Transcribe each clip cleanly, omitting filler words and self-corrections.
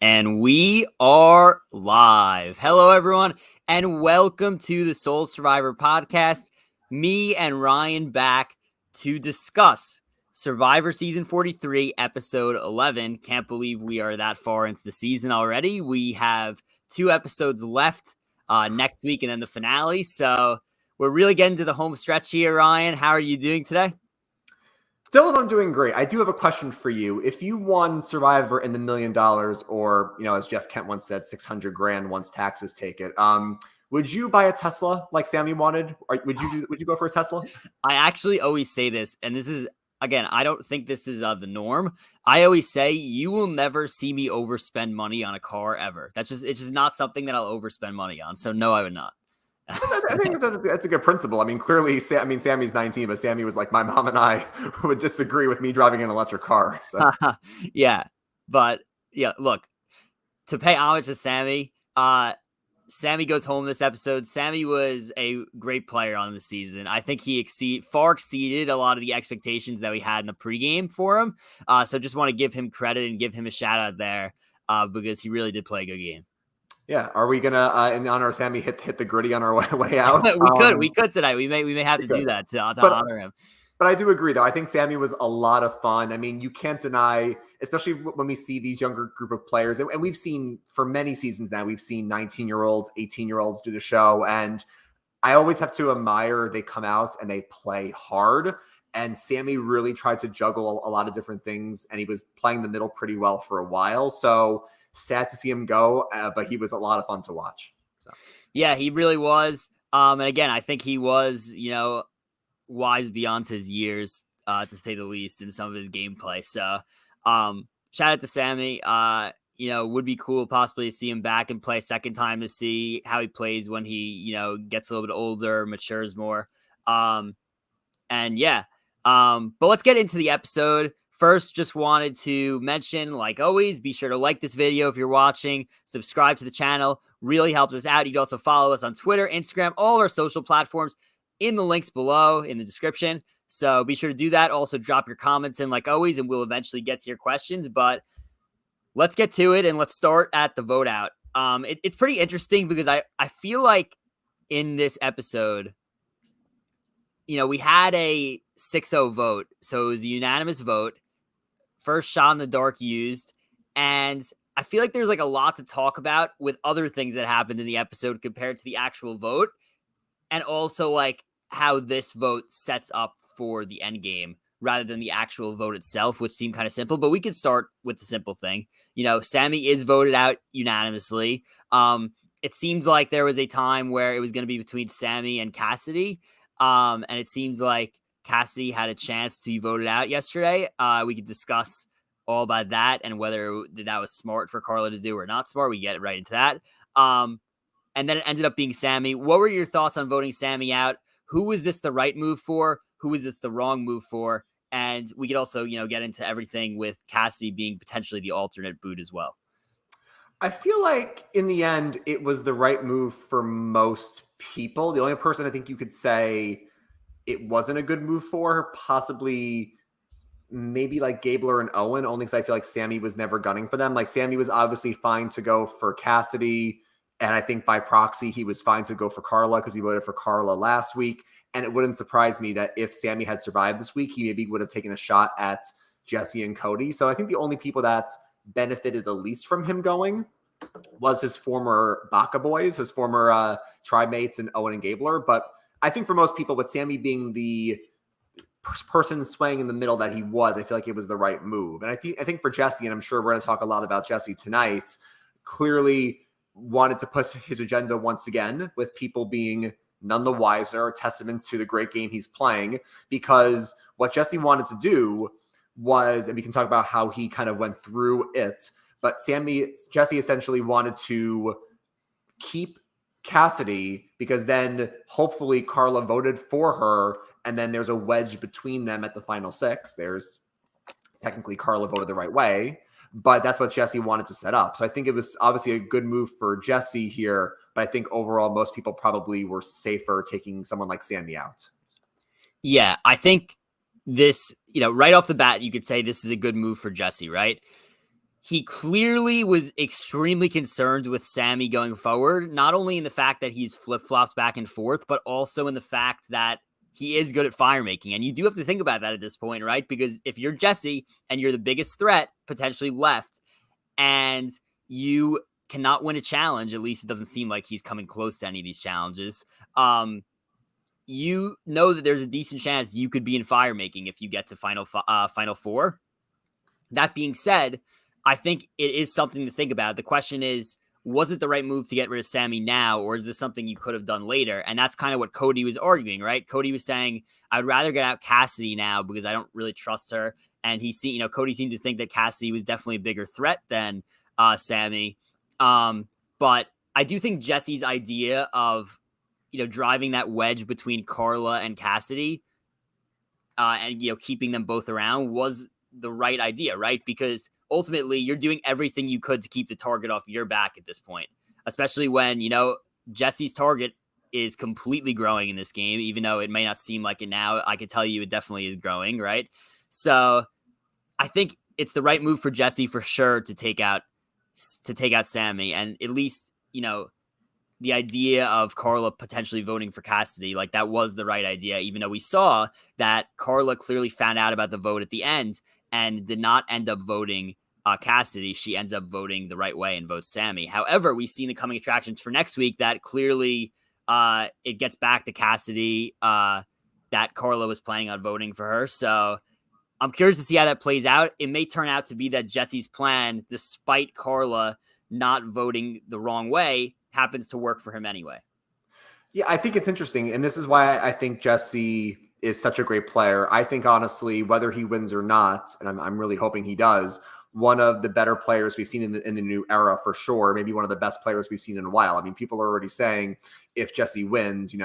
And we are live. Hello, everyone, and welcome to the Soul Survivor podcast. Me and Ryan back to discuss Survivor Season 43, Episode 11. Can't believe we are that far into the season already. We have 2 episodes left next week and then the finale. So we're really getting to the home stretch here, Ryan. How are you doing today? Dylan, I'm doing great. I do have a question for you. If you won Survivor in the $1 million, or as Jeff Kent once said, 600 grand once taxes take it, would you buy a Tesla like Sammy wanted? Or would you go for a Tesla? I actually always say this, and this is, again, I don't think this is the norm. I always say you will never see me overspend money on a car ever. It's just not something that I'll overspend money on. So no, I would not. I think that's a good principle. I mean, clearly, Sammy's 19, but Sammy was like, my mom and I would disagree with me driving an electric car. So. Yeah, but yeah, look, to pay homage to Sammy, Sammy goes home this episode. Sammy was a great player on the season. I think he far exceeded a lot of the expectations that we had in the pregame for him. So just want to give him credit and give him a shout out there because he really did play a good game. Yeah, are we gonna in honor of Sammy hit the gritty on our way out? we could tonight. We may have to do that to honor him. But I do agree, though. I think Sammy was a lot of fun. I mean, you can't deny, especially when we see these younger group of players, and we've seen for many seasons now, we've seen 19-year-olds, 18-year-olds do the show, and I always have to admire they come out and they play hard. And Sammy really tried to juggle a lot of different things, and he was playing the middle pretty well for a while. So sad to see him go, but he was a lot of fun to watch. So. Yeah, he really was. And again, I think he was, wise beyond his years, to say the least, in some of his gameplay. So shout out to Sammy. Would be cool possibly to see him back and play a second time to see how he plays when he, gets a little bit older, matures more. But let's get into the episode. First, just wanted to mention, like always, be sure to like this video if you're watching, subscribe to the channel, really helps us out. You can also follow us on Twitter, Instagram, all our social platforms in the links below in the description. So be sure to do that. Also drop your comments in like always, and we'll eventually get to your questions, but let's get to it and let's start at the vote out. It's pretty interesting because I feel like in this episode, we had a 6-0 vote. So it was a unanimous vote. First shot in the dark used. And I feel like there's like a lot to talk about with other things that happened in the episode compared to the actual vote. And also like how this vote sets up for the end game rather than the actual vote itself, which seemed kind of simple. But we could start with the simple thing. Sammy is voted out unanimously. It seems like there was a time where it was going to be between Sammy and Cassidy. And it seems like Cassidy had a chance to be voted out yesterday. We could discuss all about that and whether that was smart for Carla to do or not smart. We get right into that. And then it ended up being Sammy. What were your thoughts on voting Sammy out? Who was this the right move for? Who was this the wrong move for? And we could also, get into everything with Cassidy being potentially the alternate boot as well. I feel like in the end, it was the right move for most people. The only person I think you could say it wasn't a good move for, possibly maybe like Gabler and Owen, only because I feel like Sammy was never gunning for them. Like Sammy was obviously fine to go for Cassidy. And I think by proxy, he was fine to go for Carla because he voted for Carla last week. And it wouldn't surprise me that if Sammy had survived this week, he maybe would have taken a shot at Jesse and Cody. So I think the only people that benefited the least from him going was his former Baka boys, his former tribe mates and Owen and Gabler. But I think for most people, with Sammy being the person swaying in the middle that he was, I feel like it was the right move. And I think for Jesse, and I'm sure we're going to talk a lot about Jesse tonight, clearly wanted to push his agenda once again with people being none the wiser, a testament to the great game he's playing, because what Jesse wanted to do was, and we can talk about how he kind of went through it, but Jesse essentially wanted to keep Cassidy because then hopefully Carla voted for her and then there's a wedge between them at the final 6. There's technically Carla voted the right way, but that's what Jesse wanted to set up. So I think it was obviously a good move for Jesse here, but I think overall most people probably were safer taking someone like Sammy out. Yeah, I think this, right off the bat, you could say this is a good move for Jesse, right? he clearly was extremely concerned with Sami going forward, not only in the fact that he's flip-flopped back and forth, but also in the fact that he is good at fire making. And you do have to think about that at this point, right? Because if you're Jesse and you're the biggest threat potentially left, and you cannot win a challenge, at least it doesn't seem like he's coming close to any of these challenges, you know that there's a decent chance you could be in fire making if you get to final four. That being said, I think it is something to think about. The question is, was it the right move to get rid of Sami now, or is this something you could have done later? And that's kind of what Cody was arguing, right? Cody was saying, I'd rather get out Cassidy now because I don't really trust her. And Cody seemed to think that Cassidy was definitely a bigger threat than Sami. But I do think Jesse's idea of, driving that wedge between Carla and Cassidy and, keeping them both around was the right idea, right? Because ultimately you're doing everything you could to keep the target off your back at this point, especially when, Jesse's target is completely growing in this game, even though it may not seem like it now. I could tell you it definitely is growing, right? So I think it's the right move for Jesse for sure to take out Sami, and at least, the idea of Carla potentially voting for Cassidy, like that was the right idea, even though we saw that Carla clearly found out about the vote at the end and did not end up voting Cassidy. She ends up voting the right way and votes Sami. However, we see in the coming attractions for next week that clearly it gets back to Cassidy that Carla was planning on voting for her. So I'm curious to see how that plays out. It may turn out to be that Jesse's plan, despite Carla not voting the wrong way, happens to work for him anyway. Yeah, I think it's interesting. And this is why I think Jesse is such a great player. I think, honestly, whether he wins or not, and I'm really hoping he does, one of the better players we've seen in the new era for sure, maybe one of the best players we've seen in a while. I mean, people are already saying if Jesse wins,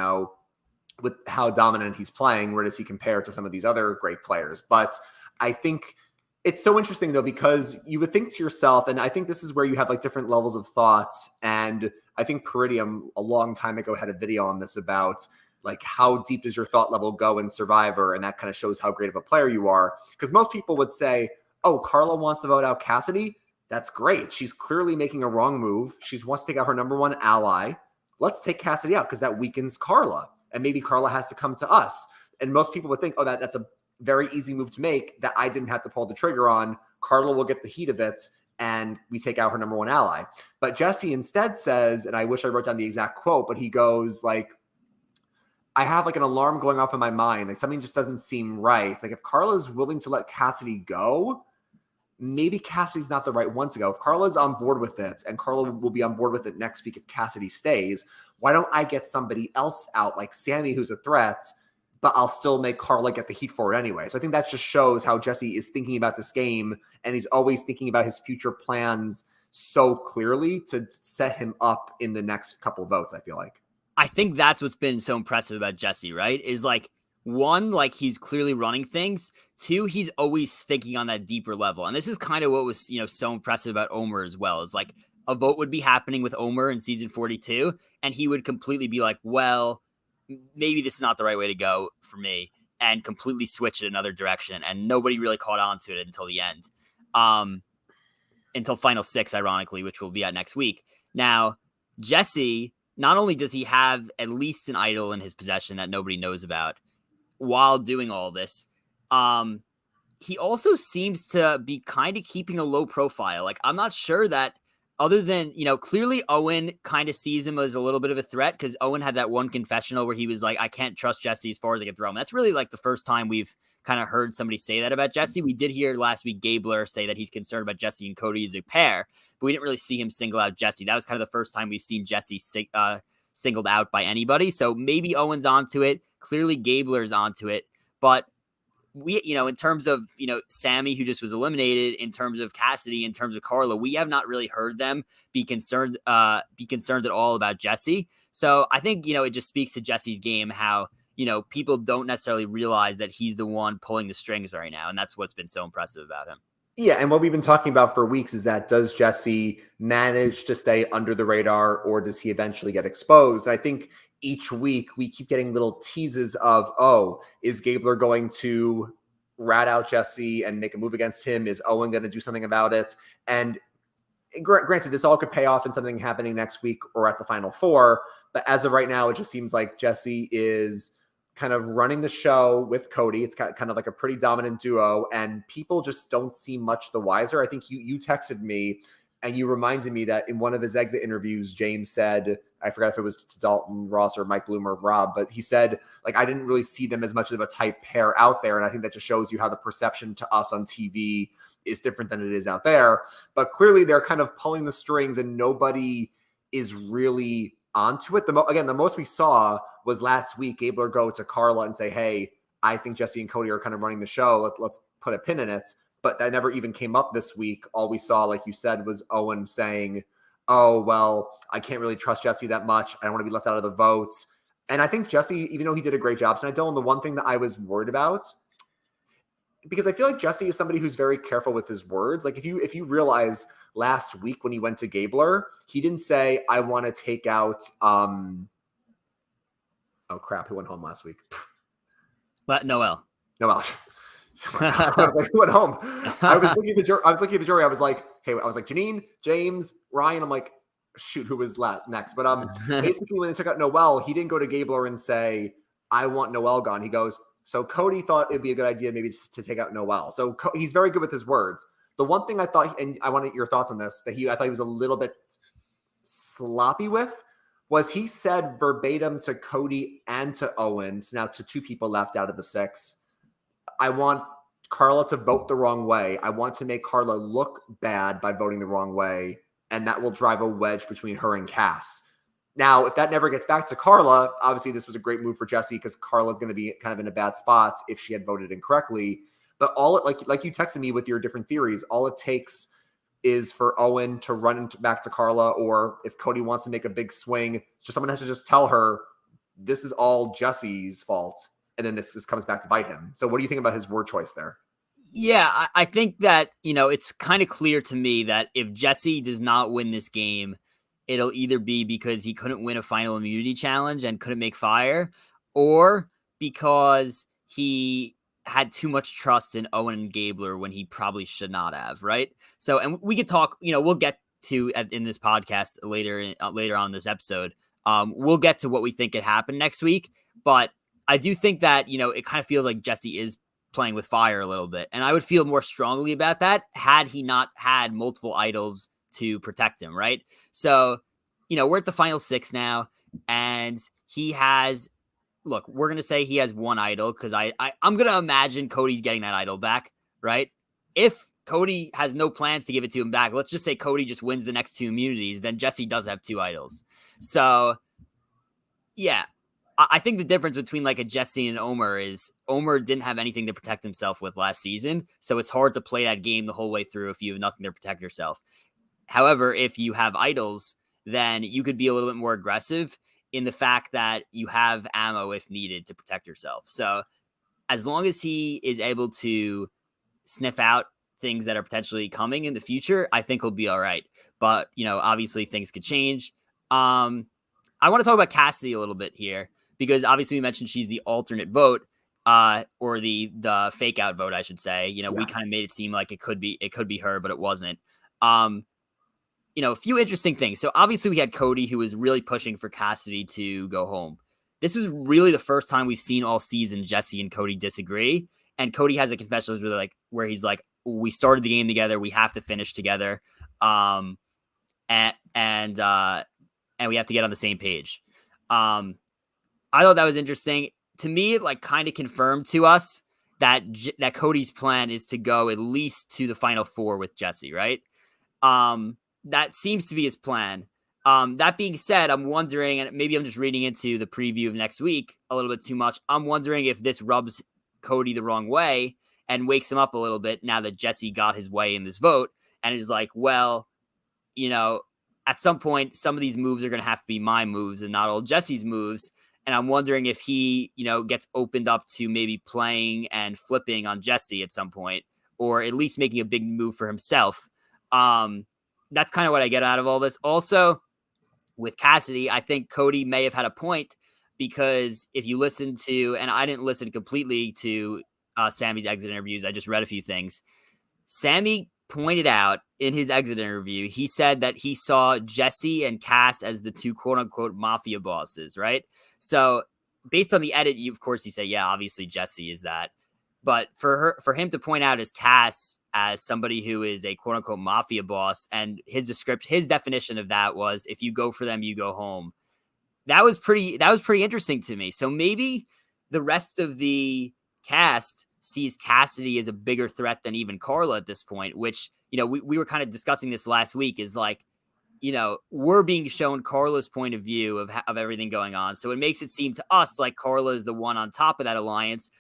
with how dominant he's playing, where does he compare to some of these other great players? But I think it's so interesting, though, because you would think to yourself, and I think this is where you have like different levels of thoughts. And I think Peridium a long time ago had a video on this about like how deep does your thought level go in Survivor? And that kind of shows how great of a player you are. Because most people would say, oh, Carla wants to vote out Cassidy. That's great. She's clearly making a wrong move. She wants to take out her number one ally. Let's take Cassidy out because that weakens Carla. And maybe Carla has to come to us. And most people would think, oh, that's a very easy move to make that I didn't have to pull the trigger on. Carla will get the heat of it, and we take out her number one ally. But Jesse instead says, and I wish I wrote down the exact quote, but he goes like, I have like an alarm going off in my mind. Like something just doesn't seem right. Like if Carla's willing to let Cassidy go, maybe Cassidy's not the right one to go. If Carla's on board with it, and Carla will be on board with it next week if Cassidy stays, why don't I get somebody else out like Sami, who's a threat, but I'll still make Carla get the heat for it anyway. So I think that just shows how Jesse is thinking about this game, and he's always thinking about his future plans so clearly to set him up in the next couple of votes, I feel like. I think that's what's been so impressive about Jesse, right? Is like, one, like he's clearly running things. Two, he's always thinking on that deeper level. And this is kind of what was, so impressive about Omar as well. Is like a vote would be happening with Omar in season 42, and he would completely be like, well, maybe this is not the right way to go for me, and completely switch it another direction. And nobody really caught on to it until the end, until final 6, ironically, which we'll be at next week. Now, Jesse, not only does he have at least an idol in his possession that nobody knows about while doing all this, he also seems to be kind of keeping a low profile. Like, I'm not sure that, other than, clearly Owen kind of sees him as a little bit of a threat, because Owen had that one confessional where he was like, I can't trust Jesse as far as I can throw him. That's really like the first time we've kind of heard somebody say that about Jesse. We did hear last week Gabler say that he's concerned about Jesse and Cody as a pair, but we didn't really see him single out Jesse. That was kind of the first time we've seen Jesse singled out by anybody. So maybe Owen's onto it. Clearly Gabler's onto it. But we, in terms of, Sami, who just was eliminated, in terms of Cassidy, in terms of Carla, we have not really heard them be concerned at all about Jesse. So I think, it just speaks to Jesse's game, how, people don't necessarily realize that he's the one pulling the strings right now. And that's what's been so impressive about him. Yeah, and what we've been talking about for weeks is that, does Jesse manage to stay under the radar, or does he eventually get exposed? And I think each week we keep getting little teases of, oh, is Gabler going to rat out Jesse and make a move against him? Is Owen going to do something about it? And granted, this all could pay off in something happening next week or at the Final Four. But as of right now, it just seems like Jesse is kind of running the show with Cody. It's kind of like a pretty dominant duo, and people just don't seem much the wiser. I think you texted me and you reminded me that in one of his exit interviews, James said, I forgot if it was to Dalton Ross or Mike Bloom or Rob, but he said, like, I didn't really see them as much of a tight pair out there. And I think that just shows you how the perception to us on TV is different than it is out there. But clearly they're kind of pulling the strings and nobody is really onto it. The most we saw was last week, Gabler go to Carla and say, hey, I think Jesse and Cody are kind of running the show. Let's put a pin in it. But that never even came up this week. All we saw, like you said, was Owen saying, oh, well, I can't really trust Jesse that much. I don't want to be left out of the votes. And I think Jesse, even though he did a great job tonight, Dylan, the one thing that I was worried about, because I feel like Jesse is somebody who's very careful with his words. Like if you realize last week when he went to Gabler, he didn't say, I want to take out, oh crap, who went home last week? Noel. I was like, who went home? I was looking at the jury. I was like, Janine, James, Ryan. I'm like, shoot, who was next? But basically when they took out Noel, he didn't go to Gabler and say, I want Noel gone. He goes, so Cody thought it'd be a good idea maybe to take out Noel. So he's very good with his words. The one thing I thought, and I wanted your thoughts on this, I thought he was a little bit sloppy with, was he said verbatim to Cody and to Owen, so now to two people left out of the six, I want Carla to vote the wrong way. I want to make Carla look bad by voting the wrong way, and that will drive a wedge between her and Cass. Now, if that never gets back to Carla, obviously this was a great move for Jesse because Carla's going to be kind of in a bad spot if she had voted incorrectly. But like you texted me with your different theories, all it takes is for Owen to run back to Carla, or if Cody wants to make a big swing, it's just someone has to just tell her this is all Jesse's fault, and then this comes back to bite him. So what do you think about his word choice there? Yeah, I think that, it's kind of clear to me that if Jesse does not win this game, it'll either be because he couldn't win a final immunity challenge and couldn't make fire, or because he had too much trust in Owen and Gabler when he probably should not have, right? So, and we could talk, we'll get to in this podcast later on in this episode. We'll get to what we think could happen next week, but I do think that, it kind of feels like Jesse is playing with fire a little bit. And I would feel more strongly about that had he not had multiple idols to protect him, right? So, we're at the final six now, and he has, look, we're going to say he has one idol because I'm going to imagine Cody's getting that idol back, right? If Cody has no plans to give it to him back, let's just say Cody just wins the next two immunities, then Jesse does have two idols. So, yeah, I think the difference between like a Jesse and Omer is Omer didn't have anything to protect himself with last season, so it's hard to play that game the whole way through if you have nothing to protect yourself. However, if you have idols, then you could be a little bit more aggressive in the fact that you have ammo if needed to protect yourself. So as long as he is able to sniff out things that are potentially coming in the future, I think he'll be all right. But, obviously things could change. I want to talk about Cassidy a little bit here because obviously we mentioned she's the alternate vote, or the fake out vote, I should say. We kind of made it seem like it could be her, but it wasn't. A few interesting things. So obviously we had Cody, who was really pushing for Cassidy to go home. This was really the first time we've seen all season Jesse and Cody disagree. And Cody has a confession where he's like, we started the game together. We have to finish together. And we have to get on the same page. I thought that was interesting. To me, it kind of confirmed to us that Cody's plan is to go at least to the Final Four with Jesse, right? That seems to be his plan. That being said, I'm wondering, and maybe I'm just reading into the preview of next week a little bit too much. I'm wondering if this rubs Cody the wrong way and wakes him up a little bit now that Jesse got his way in this vote and is like, well, at some point, some of these moves are going to have to be my moves and not all Jesse's moves. And I'm wondering if he, gets opened up to maybe playing and flipping on Jesse at some point, or at least making a big move for himself. That's kind of what I get out of all this. Also, with Cassidy, I think Cody may have had a point because if you listen to, and I didn't listen completely to Sammy's exit interviews. I just read a few things. Sammy pointed out in his exit interview, he said that he saw Jesse and Cass as the two quote unquote mafia bosses, right? So based on the edit, of course you say, yeah, obviously Jesse is that. But for him to point out as Cass as somebody who is a quote unquote mafia boss, and his definition of that was, if you go for them, you go home. That was pretty interesting to me. So maybe the rest of the cast sees Cassidy as a bigger threat than even Carla at this point, which, we were kind of discussing this last week, is like, we're being shown Carla's point of view of everything going on. So it makes it seem to us like Carla is the one on top of that alliance.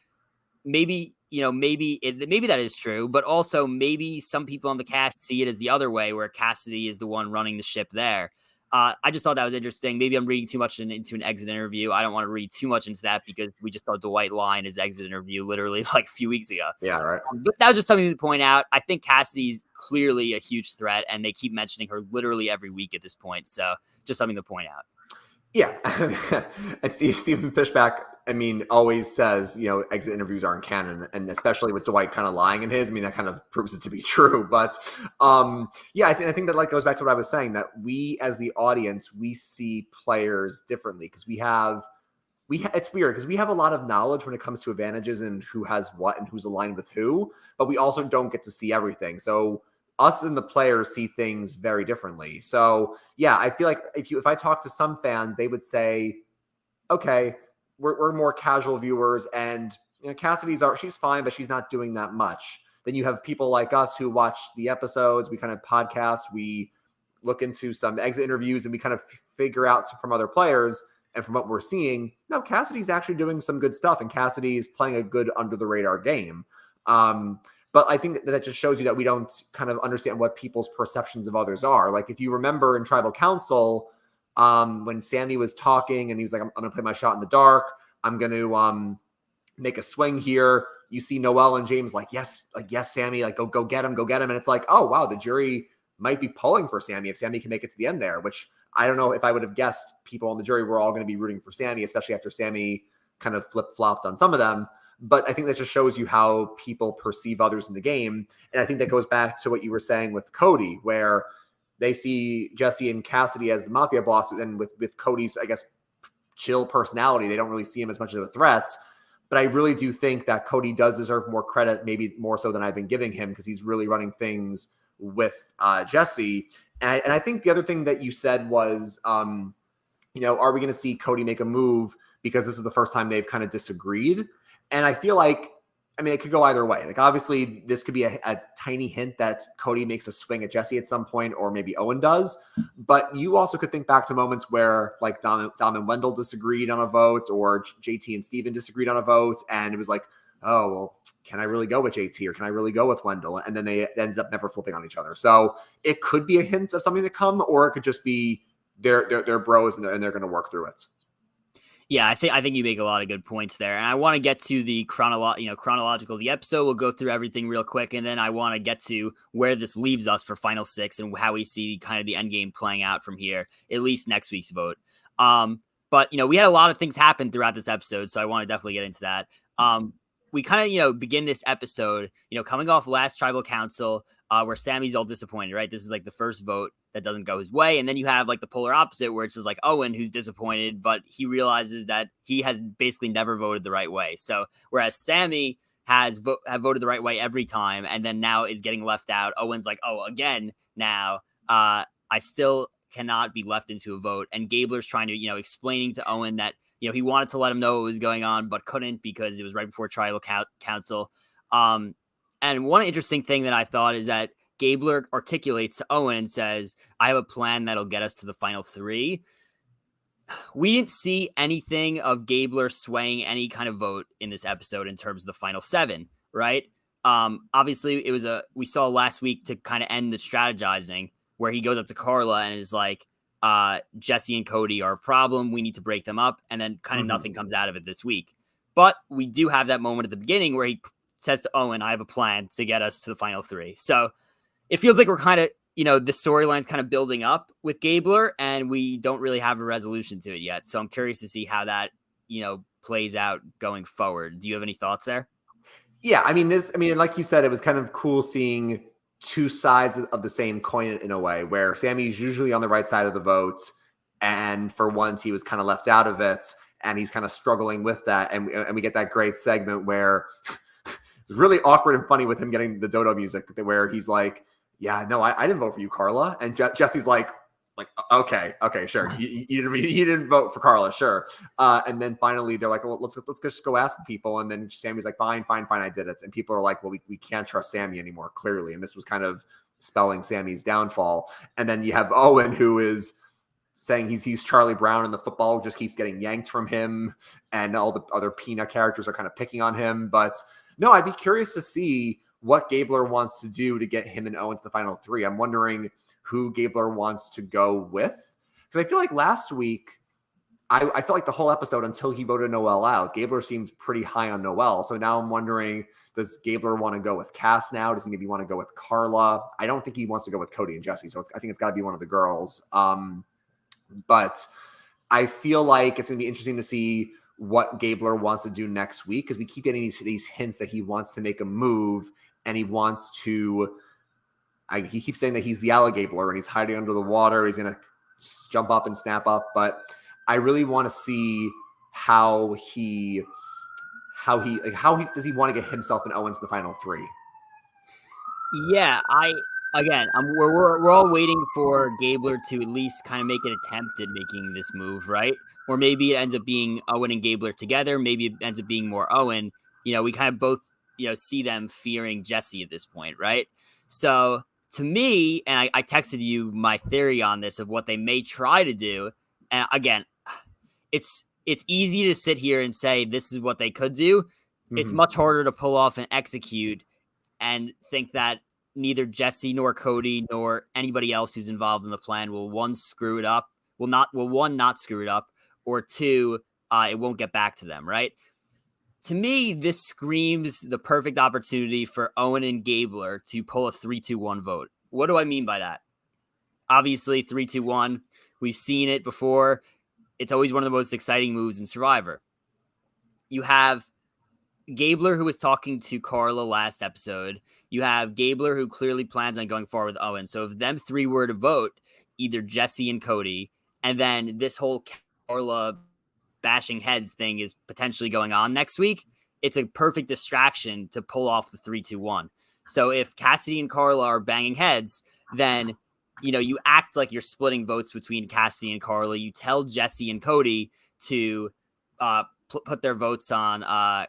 Maybe that is true, but also maybe some people on the cast see it as the other way, where Cassidy is the one running the ship there. I just thought that was interesting. Maybe I'm reading too much into an exit interview. I don't want to read too much into that because we just saw Dwight lie in his exit interview literally like a few weeks ago. Yeah, right. But that was just something to point out. I think Cassidy's clearly a huge threat, and they keep mentioning her literally every week at this point. So just something to point out. Yeah. And Stephen Fishback, always says, exit interviews aren't canon. And especially with Dwight kind of lying in his, that kind of proves it to be true. But I think that goes back to what I was saying, that we as the audience, we see players differently because it's weird because we have a lot of knowledge when it comes to advantages and who has what and who's aligned with who, but we also don't get to see everything. So us and the players see things very differently. So yeah, I feel like if I talk to some fans, they would say, okay, we're more casual viewers, and she's fine, but she's not doing that much. Then you have people like us who watch the episodes, we kind of podcast, we look into some exit interviews, and we kind of figure out from other players, and from what we're seeing, no, Cassidy's actually doing some good stuff, and Cassidy's playing a good under the radar game. But I think that just shows you that we don't kind of understand what people's perceptions of others are. Like if you remember in Tribal Council, when Sammy was talking and he was like, I'm going to play my shot in the dark. I'm going to make a swing here. You see Noelle and James yes, Sammy, go get him. And it's like, oh, wow, the jury might be pulling for Sammy if Sammy can make it to the end there, which I don't know if I would have guessed people on the jury were all going to be rooting for Sammy, especially after Sammy kind of flip-flopped on some of them. But I think that just shows you how people perceive others in the game. And I think that goes back to what you were saying with Cody, where they see Jesse and Cassidy as the mafia bosses. And with Cody's, I guess, chill personality, they don't really see him as much of a threat. But I really do think that Cody does deserve more credit, maybe more so than I've been giving him, because he's really running things with Jesse. And I think the other thing that you said was, are we going to see Cody make a move because this is the first time they've kind of disagreed? And I feel like, it could go either way. Like, obviously, this could be a tiny hint that Cody makes a swing at Jesse at some point, or maybe Owen does. But you also could think back to moments where, like, Dom and Wendell disagreed on a vote, or JT and Steven disagreed on a vote, and it was like, oh, well, can I really go with JT, or can I really go with Wendell? And then they ended up never flipping on each other. So it could be a hint of something to come, or it could just be they're bros and they're going to work through it. Yeah, I think you make a lot of good points there. And I want to get to the chronological of the episode. We'll go through everything real quick. And then I want to get to where this leaves us for Final Six and how we see kind of the end game playing out from here, at least next week's vote. But, we had a lot of things happen throughout this episode, so I want to definitely get into that. We kind of, begin this episode, coming off last Tribal Council, where Sammy's all disappointed, right? This is like the first vote that doesn't go his way. And then you have like the polar opposite, where it's just like Owen, who's disappointed, but he realizes that he has basically never voted the right way. So whereas Sammy have voted the right way every time, and then now is getting left out, Owen's like, oh, again, now I still cannot be left into a vote. And Gabler's trying to, explaining to Owen that, he wanted to let him know what was going on, but couldn't because it was right before Tribal Council. And one interesting thing that I thought is that Gabler articulates to Owen and says, I have a plan that'll get us to the final three. We didn't see anything of Gabler swaying any kind of vote in this episode in terms of the final seven, right? Obviously, we saw last week to kind of end the strategizing, where he goes up to Carla and is like, Jesse and Cody are a problem. We need to break them up. And then kind of nothing comes out of it this week. But we do have that moment at the beginning where he says to Owen, I have a plan to get us to the final three. So it feels like we're kind of, the storyline's kind of building up with Gabler, and we don't really have a resolution to it yet. So I'm curious to see how that, plays out going forward. Do you have any thoughts there? Yeah, I mean, like you said, it was kind of cool seeing two sides of the same coin in a way, where Sammy's usually on the right side of the vote, and for once he was kind of left out of it, and he's kind of struggling with that, and we get that great segment where it's really awkward and funny with him getting the dodo music, where he's like, "Yeah, no, I didn't vote for you, Carla," and Jesse's like, okay, sure. You didn't vote for Carla, sure. And then finally they're like, well, let's just go ask people. And then Sammy's like, fine, I did it. And people are like, well, we can't trust Sammy anymore, clearly. And this was kind of spelling Sammy's downfall. And then you have Owen, who is saying he's Charlie Brown, and the football just keeps getting yanked from him, and all the other Peanut characters are kind of picking on him. But no, I'd be curious to see what Gabler wants to do to get him and Owen to the final three. I'm wondering who Gabler wants to go with. Because I feel like last week, I felt like the whole episode until he voted Noelle out, Gabler seems pretty high on Noelle. So now I'm wondering, does Gabler want to go with Cass now? Does he maybe want to go with Carla? I don't think he wants to go with Cody and Jesse. So I think it's got to be one of the girls. But I feel like it's going to be interesting to see what Gabler wants to do next week, because we keep getting these hints that he wants to make a move, and he wants to... he keeps saying that he's the alligator and he's hiding under the water. He's going to jump up and snap up. But I really want to see how does he want to get himself and Owens in the final three? Yeah, we're all waiting for Gabler to at least kind of make an attempt at making this move, right? Or maybe it ends up being Owen and Gabler together. Maybe it ends up being more Owen. We kind of both, see them fearing Jesse at this point, right? So to me, and I texted you my theory on this of what they may try to do. And again, it's easy to sit here and say this is what they could do. Mm-hmm. It's much harder to pull off and execute, and think that neither Jesse nor Cody nor anybody else who's involved in the plan will one, screw it up, not screw it up, or two, it won't get back to them, right? To me, this screams the perfect opportunity for Owen and Gabler to pull a 3-2-1 vote. What do I mean by that? Obviously, 3-2-1. We've seen it before. It's always one of the most exciting moves in Survivor. You have Gabler, who was talking to Carla last episode. You have Gabler, who clearly plans on going forward with Owen. So if them three were to vote, either Jesse and Cody, and then this whole Carla bashing heads thing is potentially going on next week, it's a perfect distraction to pull off the 3-2-1. So if Cassidy and Carla are banging heads, then you act like you're splitting votes between Cassidy and Carla. You tell Jesse and Cody to put their votes on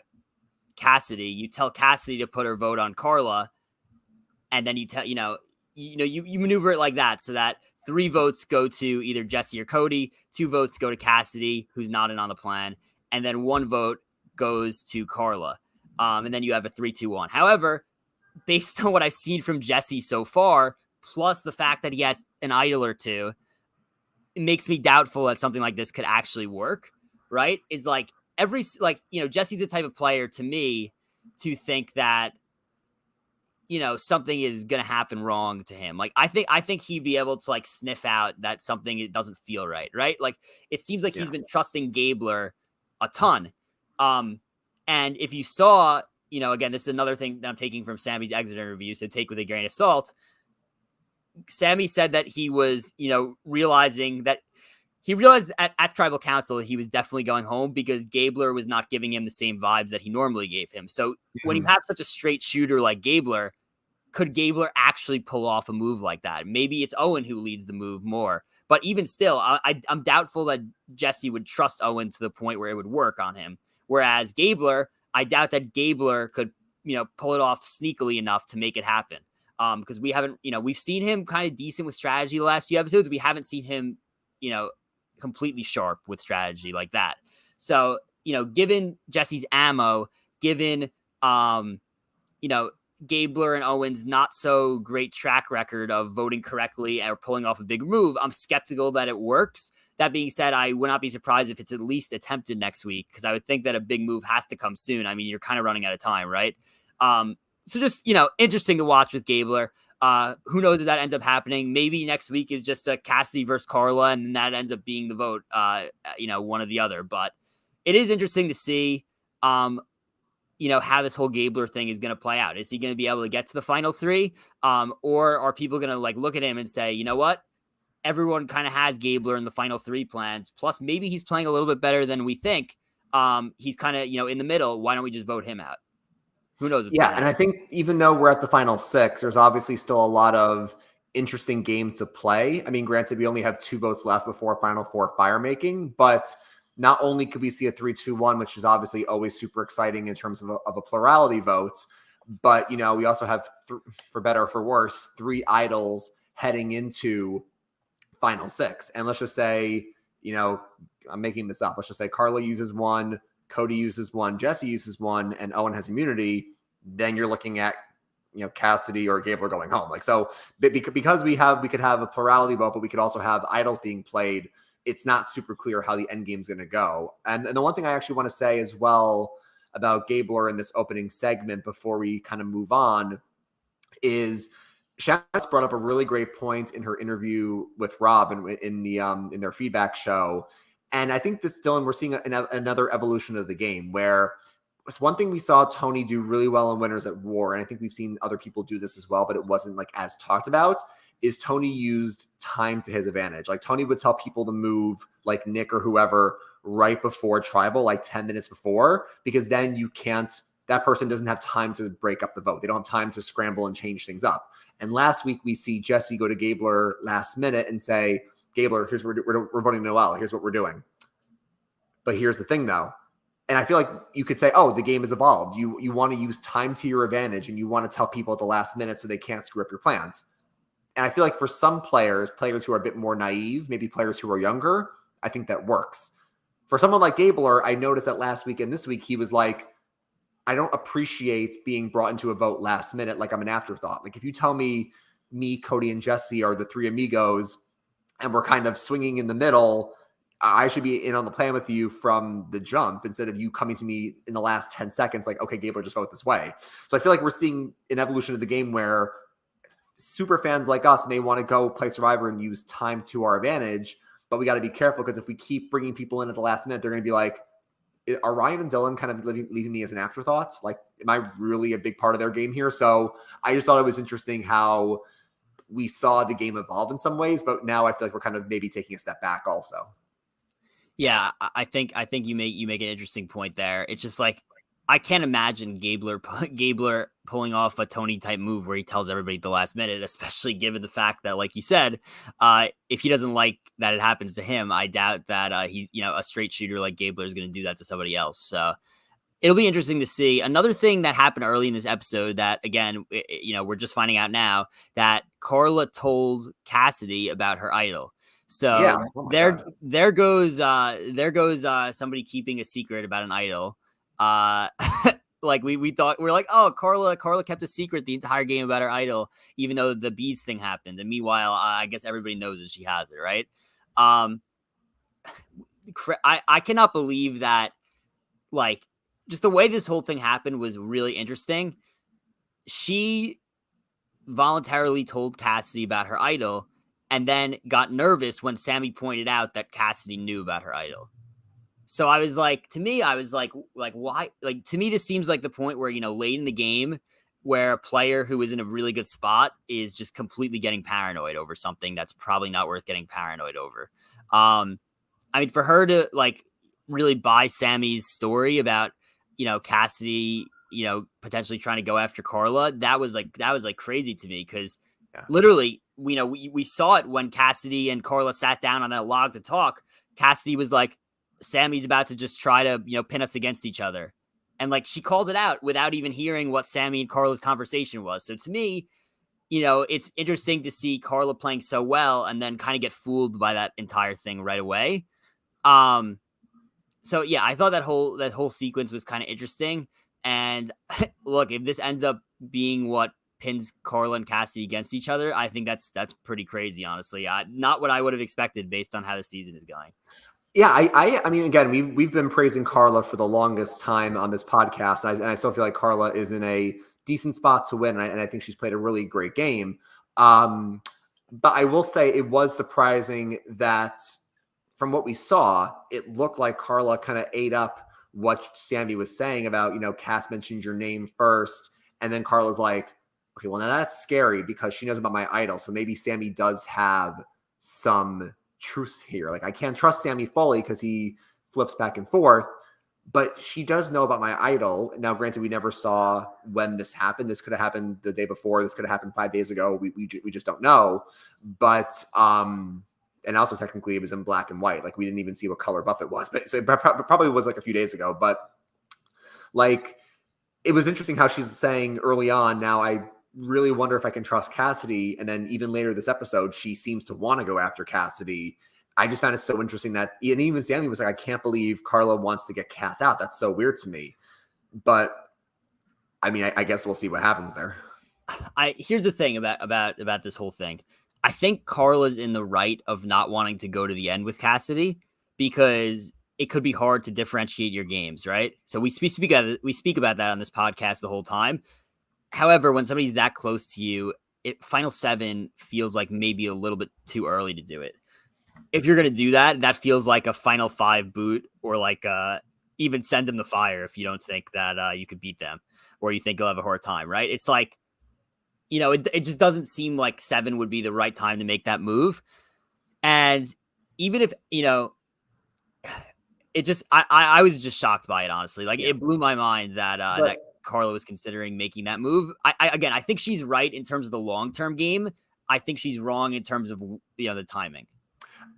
Cassidy. You tell Cassidy to put her vote on Carla, and then you tell you maneuver it like that, so that 3 votes go to either Jesse or Cody, 2 votes go to Cassidy, who's not in on the plan, and then 1 vote goes to Carla. And then you have a 3-2-1. However, based on what I've seen from Jesse so far, plus the fact that he has an idol or two, it makes me doubtful that something like this could actually work, right? It's like Jesse's the type of player to me to think that, something is going to happen wrong to him. Like, I think he'd be able to sniff out that something it doesn't feel right. Like, it seems like he's been trusting Gabler a ton. And if you saw, again, this is another thing that I'm taking from Sammy's exit interview, so take with a grain of salt. Sammy said that he was, realizing that he realized at Tribal Council he was definitely going home because Gabler was not giving him the same vibes that he normally gave him. So when you have such a straight shooter like Gabler, could Gabler actually pull off a move like that? Maybe it's Owen who leads the move more. But even still, I'm doubtful that Jesse would trust Owen to the point where it would work on him. Whereas Gabler, I doubt that Gabler could, pull it off sneakily enough to make it happen. Because we haven't, we've seen him kind of decent with strategy the last few episodes. We haven't seen him, completely sharp with strategy like that. So, given Jesse's ammo, given, Gabler and Owen's not so great track record of voting correctly or pulling off a big move, I'm skeptical that it works. That being said, I would not be surprised if it's at least attempted next week, because I would think that a big move has to come soon. I mean, you're kind of running out of time, right? So just, interesting to watch with Gabler. Who knows if that ends up happening? Maybe next week is just a Cassidy versus Carla, and then that ends up being the vote, one or the other. But it is interesting to see. how this whole Gabler thing is going to play out. Is he going to be able to get to the final three? Or are people going to like look at him and say, you know what? Everyone kind of has Gabler in the final three plans. Plus, maybe he's playing a little bit better than we think. He's kind of, in the middle. Why don't we just vote him out? Who knows? Yeah. And I think even though we're at the final six, there's obviously still a lot of interesting game to play. I mean, granted, we only have 2 votes left before Final Four fire making, but not only could we see a 3-2-1, which is obviously always super exciting in terms of a plurality vote, but, we also have, for better or for worse, 3 idols heading into Final Six. And let's just say, I'm making this up. Let's just say Carla uses 1, Cody uses 1, Jesse uses 1, and Owen has immunity. Then you're looking at, Cassidy or Gabler going home. Like, so because we could have a plurality vote, but we could also have idols being played. It's not super clear how the end game is going to go. And the one thing I actually want to say as well about Gabler in this opening segment before we kind of move on is Shaz brought up a really great point in her interview with Rob in their feedback show. And I think this, Dylan, we're seeing another evolution of the game where it's one thing we saw Tony do really well in Winners at War, and I think we've seen other people do this as well, but it wasn't like as talked about, is Tony used time to his advantage. Like Tony would tell people to move like Nick or whoever right before Tribal, like 10 minutes before, because then that person doesn't have time to break up the vote. They don't have time to scramble and change things up. And last week we see Jesse go to Gabler last minute and say, Gabler, here's what we're voting Noel. Here's what we're doing. But here's the thing though. And I feel like you could say, oh, the game has evolved. You want to use time to your advantage and you want to tell people at the last minute so they can't screw up your plans. And I feel like for some players who are a bit more naive, maybe players who are younger, I think that works. For someone like Gabler, I noticed that last week and this week, he was like, I don't appreciate being brought into a vote last minute like I'm an afterthought. Like if you tell me, Cody, and Jesse are the 3 amigos and we're kind of swinging in the middle, I should be in on the plan with you from the jump instead of you coming to me in the last 10 seconds like, okay, Gabler, just vote this way. So I feel like we're seeing an evolution of the game where super fans like us may want to go play Survivor and use time to our advantage, but we got to be careful because if we keep bringing people in at the last minute, they're going to be like, are Ryan and Dylan kind of leaving me as an afterthought? Like, am I really a big part of their game here? So I just thought it was interesting how we saw the game evolve in some ways, but now I feel like we're kind of maybe taking a step back also. Yeah, I think you make an interesting point there. It's just like I can't imagine Gabler pulling off a Tony type move where he tells everybody at the last minute, especially given the fact that, like you said, if he doesn't like that it happens to him, I doubt that he's a straight shooter like Gabler is going to do that to somebody else. So it'll be interesting to see. Another thing that happened early in this episode that, again, we're just finding out now that Carla told Cassidy about her idol. So yeah. there goes somebody keeping a secret about an idol. Like we thought, we're like, oh, Carla kept a secret the entire game about her idol, even though the beads thing happened. And meanwhile, I guess everybody knows that she has it, right? I cannot believe that, like, just the way this whole thing happened was really interesting. She voluntarily told Cassidy about her idol and then got nervous when Sammy pointed out that Cassidy knew about her idol. So I was like, why? Like, to me, this seems like the point where, late in the game where a player who is in a really good spot is just completely getting paranoid over something that's probably not worth getting paranoid over. I mean, for her to like really buy Sammy's story about, Cassidy, potentially trying to go after Carla, that was crazy to me. Cause literally, we saw it when Cassidy and Carla sat down on that log to talk. Cassidy was like, Sammy's about to just try to, pin us against each other. And like, she calls it out without even hearing what Sammy and Carla's conversation was. So to me, it's interesting to see Carla playing so well and then kind of get fooled by that entire thing right away. So yeah, I thought that whole sequence was kind of interesting. And look, if this ends up being what pins Carla and Cassidy against each other, I think that's pretty crazy, honestly. Not what I would have expected based on how the season is going. Yeah, I mean, again, we've been praising Carla for the longest time on this podcast, and I still feel like Carla is in a decent spot to win, and I think she's played a really great game. But I will say it was surprising that from what we saw, it looked like Carla kind of ate up what Sammy was saying about, Cass mentioned your name first. And then Carla's like, okay, well, now that's scary because she knows about my idol. So maybe Sammy does have some truth here. Like, I can't trust Sammy fully because he flips back and forth, but she does know about my idol. Now, granted, we never saw when this happened. This could have happened the day before. This could have happened 5 days ago. We just don't know. But, and also technically it was in black and white. Like, we didn't even see what color Buffett was, but so it probably was like a few days ago. But like, it was interesting how she's saying early on, now I really wonder if I can trust Cassidy. And then even later this episode, she seems to want to go after Cassidy. I just found it so interesting that, and even Sammy was like, I can't believe Carla wants to get Cass out. That's so weird to me. But I mean, I guess we'll see what happens there. Here's the thing about this whole thing. I think Carla's in the right of not wanting to go to the end with Cassidy because it could be hard to differentiate your games, right? So we speak about that on this podcast the whole time. However, when somebody's that close to you, Final 7 feels like maybe a little bit too early to do it. If you're going to do that, that feels like a Final 5 boot, or like even send them to fire if you don't think that you could beat them, or you think you'll have a hard time, right? It's like, it just doesn't seem like 7 would be the right time to make that move. And even if, it just, I was just shocked by it, honestly. Like, it blew my mind that that Carla was considering making that move. I think she's right in terms of the long-term game. I think she's wrong in terms of, the timing.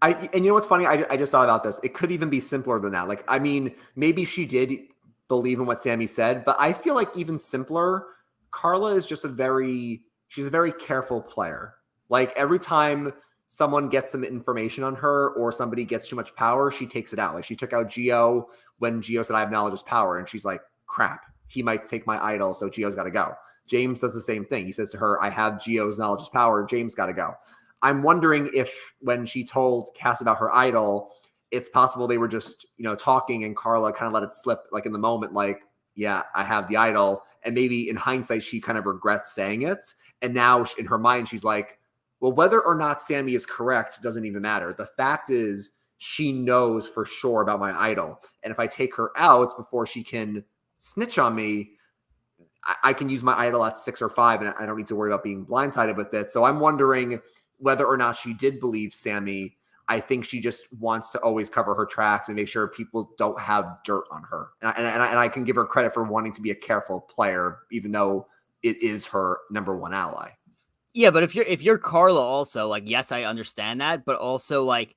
And you know what's funny? I just thought about this. It could even be simpler than that. Like, I mean, maybe she did believe in what Sammy said, but I feel like even simpler, Carla is just she's a very careful player. Like, every time someone gets some information on her or somebody gets too much power, she takes it out. Like, she took out Gio when Gio said, I have knowledge is power. And she's like, crap, he might take my idol, so Gio's got to go. James does the same thing. He says to her, I have Gio's knowledge is power. James got to go. I'm wondering if when she told Cass about her idol, it's possible they were just, talking, and Carla kind of let it slip, like, in the moment, like, yeah, I have the idol. And maybe in hindsight, she kind of regrets saying it. And now in her mind, she's like, well, whether or not Sammy is correct doesn't even matter. The fact is, she knows for sure about my idol. And if I take her out before she can snitch on me, I can use my idol at 6 or 5, and I don't need to worry about being blindsided with it. So I'm wondering whether or not she did believe Sammy. I think she just wants to always cover her tracks and make sure people don't have dirt on her. And I can give her credit for wanting to be a careful player, even though it is her number one ally. Yeah, but if you're Carla also, like, yes, I understand that, but also, like,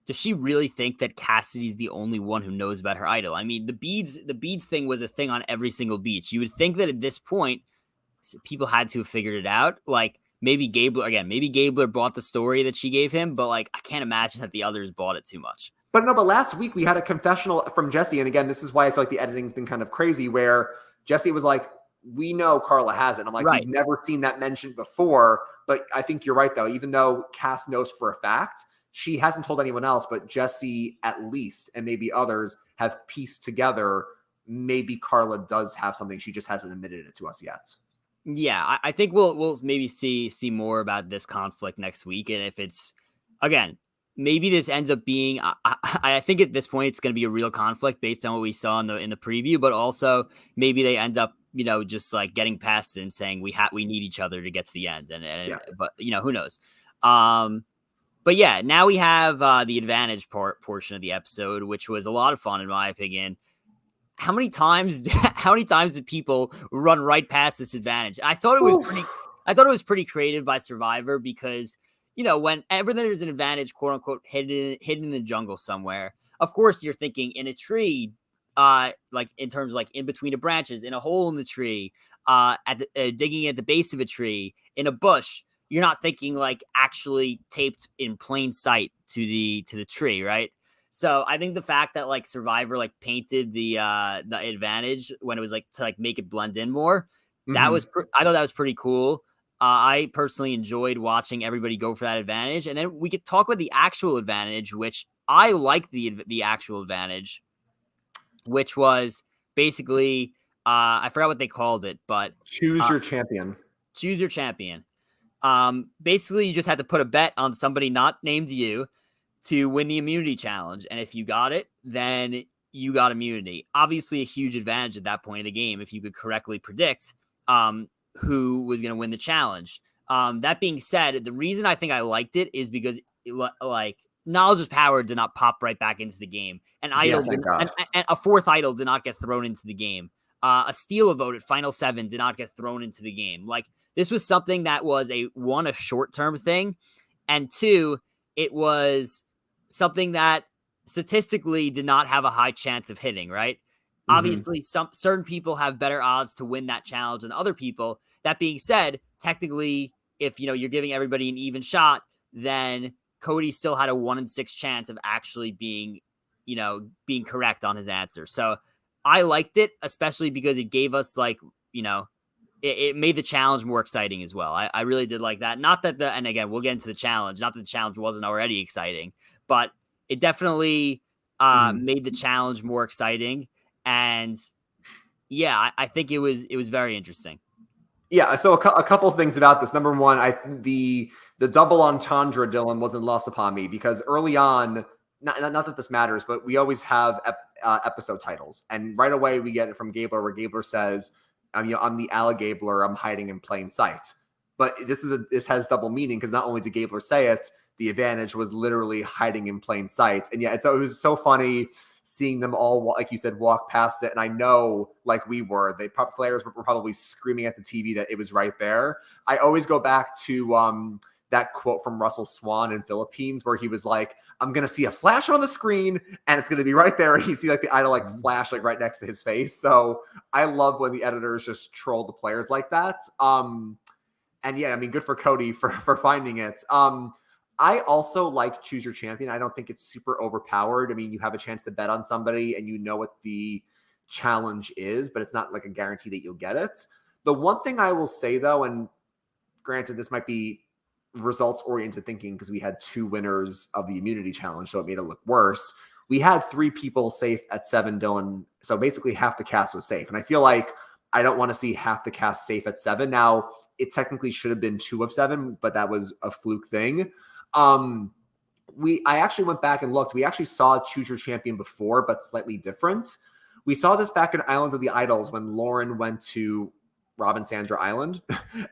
does she really think that Cassidy's the only one who knows about her idol? I mean, the beads thing was a thing on every single beach. You would think that at this point, people had to have figured it out. Like, maybe Gabler bought the story that she gave him, but, like, I can't imagine that the others bought it too much. But last week we had a confessional from Jesse. And again, this is why I feel like the editing's been kind of crazy, where Jesse was like, we know Carla has it. I'm like, We've never seen that mentioned before. But I think you're right, though. Even though Cass knows for a fact, she hasn't told anyone else, but Jesse at least, and maybe others, have pieced together maybe Carla does have something. She just hasn't admitted it to us yet. Yeah, I think we'll maybe see more about this conflict next week. And if it's, again, maybe this ends up being, I think at this point it's going to be a real conflict based on what we saw in the preview, but also maybe they end up, just like getting past it and saying we need each other to get to the end. But who knows? But yeah, now we have the advantage portion of the episode, which was a lot of fun in my opinion. How many times did people run right past this advantage? I thought it was pretty creative by Survivor because, whenever there's an advantage, quote unquote, hidden in the jungle somewhere, of course you're thinking in a tree, like in terms of like in between the branches, in a hole in the tree, digging at the base of a tree, in a bush. You're not thinking like actually taped in plain sight to the tree, right? So I think the fact that like Survivor like painted the advantage when it was like to like make it blend in more, I thought that was pretty cool. I personally enjoyed watching everybody go for that advantage, and then we could talk about the actual advantage, which I like the actual advantage, which was basically I forgot what they called it, but choose your champion. Choose your champion. Basically, you just had to put a bet on somebody not named you to win the immunity challenge. And if you got it, then you got immunity. Obviously, a huge advantage at that point of the game if you could correctly predict who was going to win the challenge. That being said, the reason I think I liked it is because like knowledge is power did not pop right back into the game. An idol, thank God. and a fourth idol did not get thrown into the game. A steal a vote at Final 7 did not get thrown into the game. Like, this was something that was a short-term thing, and two, it was something that statistically did not have a high chance of hitting, right? Obviously, certain people have better odds to win that challenge than other people. That being said, technically, if you're giving everybody an even shot, then Cody still had a 1 in 6 chance of actually being correct on his answer. So I liked it, especially because it gave us it made the challenge more exciting as well. I really did like that. Not that and again, we'll get into the challenge. Not that the challenge wasn't already exciting, but it definitely made the challenge more exciting. And yeah, I think it was very interesting. Yeah, so a couple of things about this. Number one, the double entendre, Dylan, wasn't lost upon me because early on, not that this matters, but we always have episode titles, and right away we get it from Gabler, where Gabler says, "I'm the Alligabler. I'm hiding in plain sight." But this has double meaning because not only did Gabler say it, the advantage was literally hiding in plain sight, and yeah, it was so funny seeing them all, like you said, walk past it. And I know, like we were, players were probably screaming at the TV that it was right there. I always go back to that quote from Russell Swan in Philippines, where he was like, "I'm going to see a flash on the screen and it's going to be right there." And you see like the idol like flash like right next to his face. So I love when the editors just troll the players like that. And yeah, I mean, good for Cody for finding it. I also like Choose Your Champion. I don't think it's super overpowered. I mean, you have a chance to bet on somebody and you know what the challenge is, but it's not like a guarantee that you'll get it. The one thing I will say though, and granted, this might be results-oriented thinking because we had 2 winners of the immunity challenge, so it made it look worse. We had 3 people safe at 7, Dylan. So basically half the cast was safe. And I feel like I don't want to see half the cast safe at 7. Now, it technically should have been 2 of 7, but that was a fluke thing. I actually went back and looked. We actually saw Choose Your Champion before, but slightly different. We saw this back in Islands of the Idols when Lauren went to Robin Sandra Island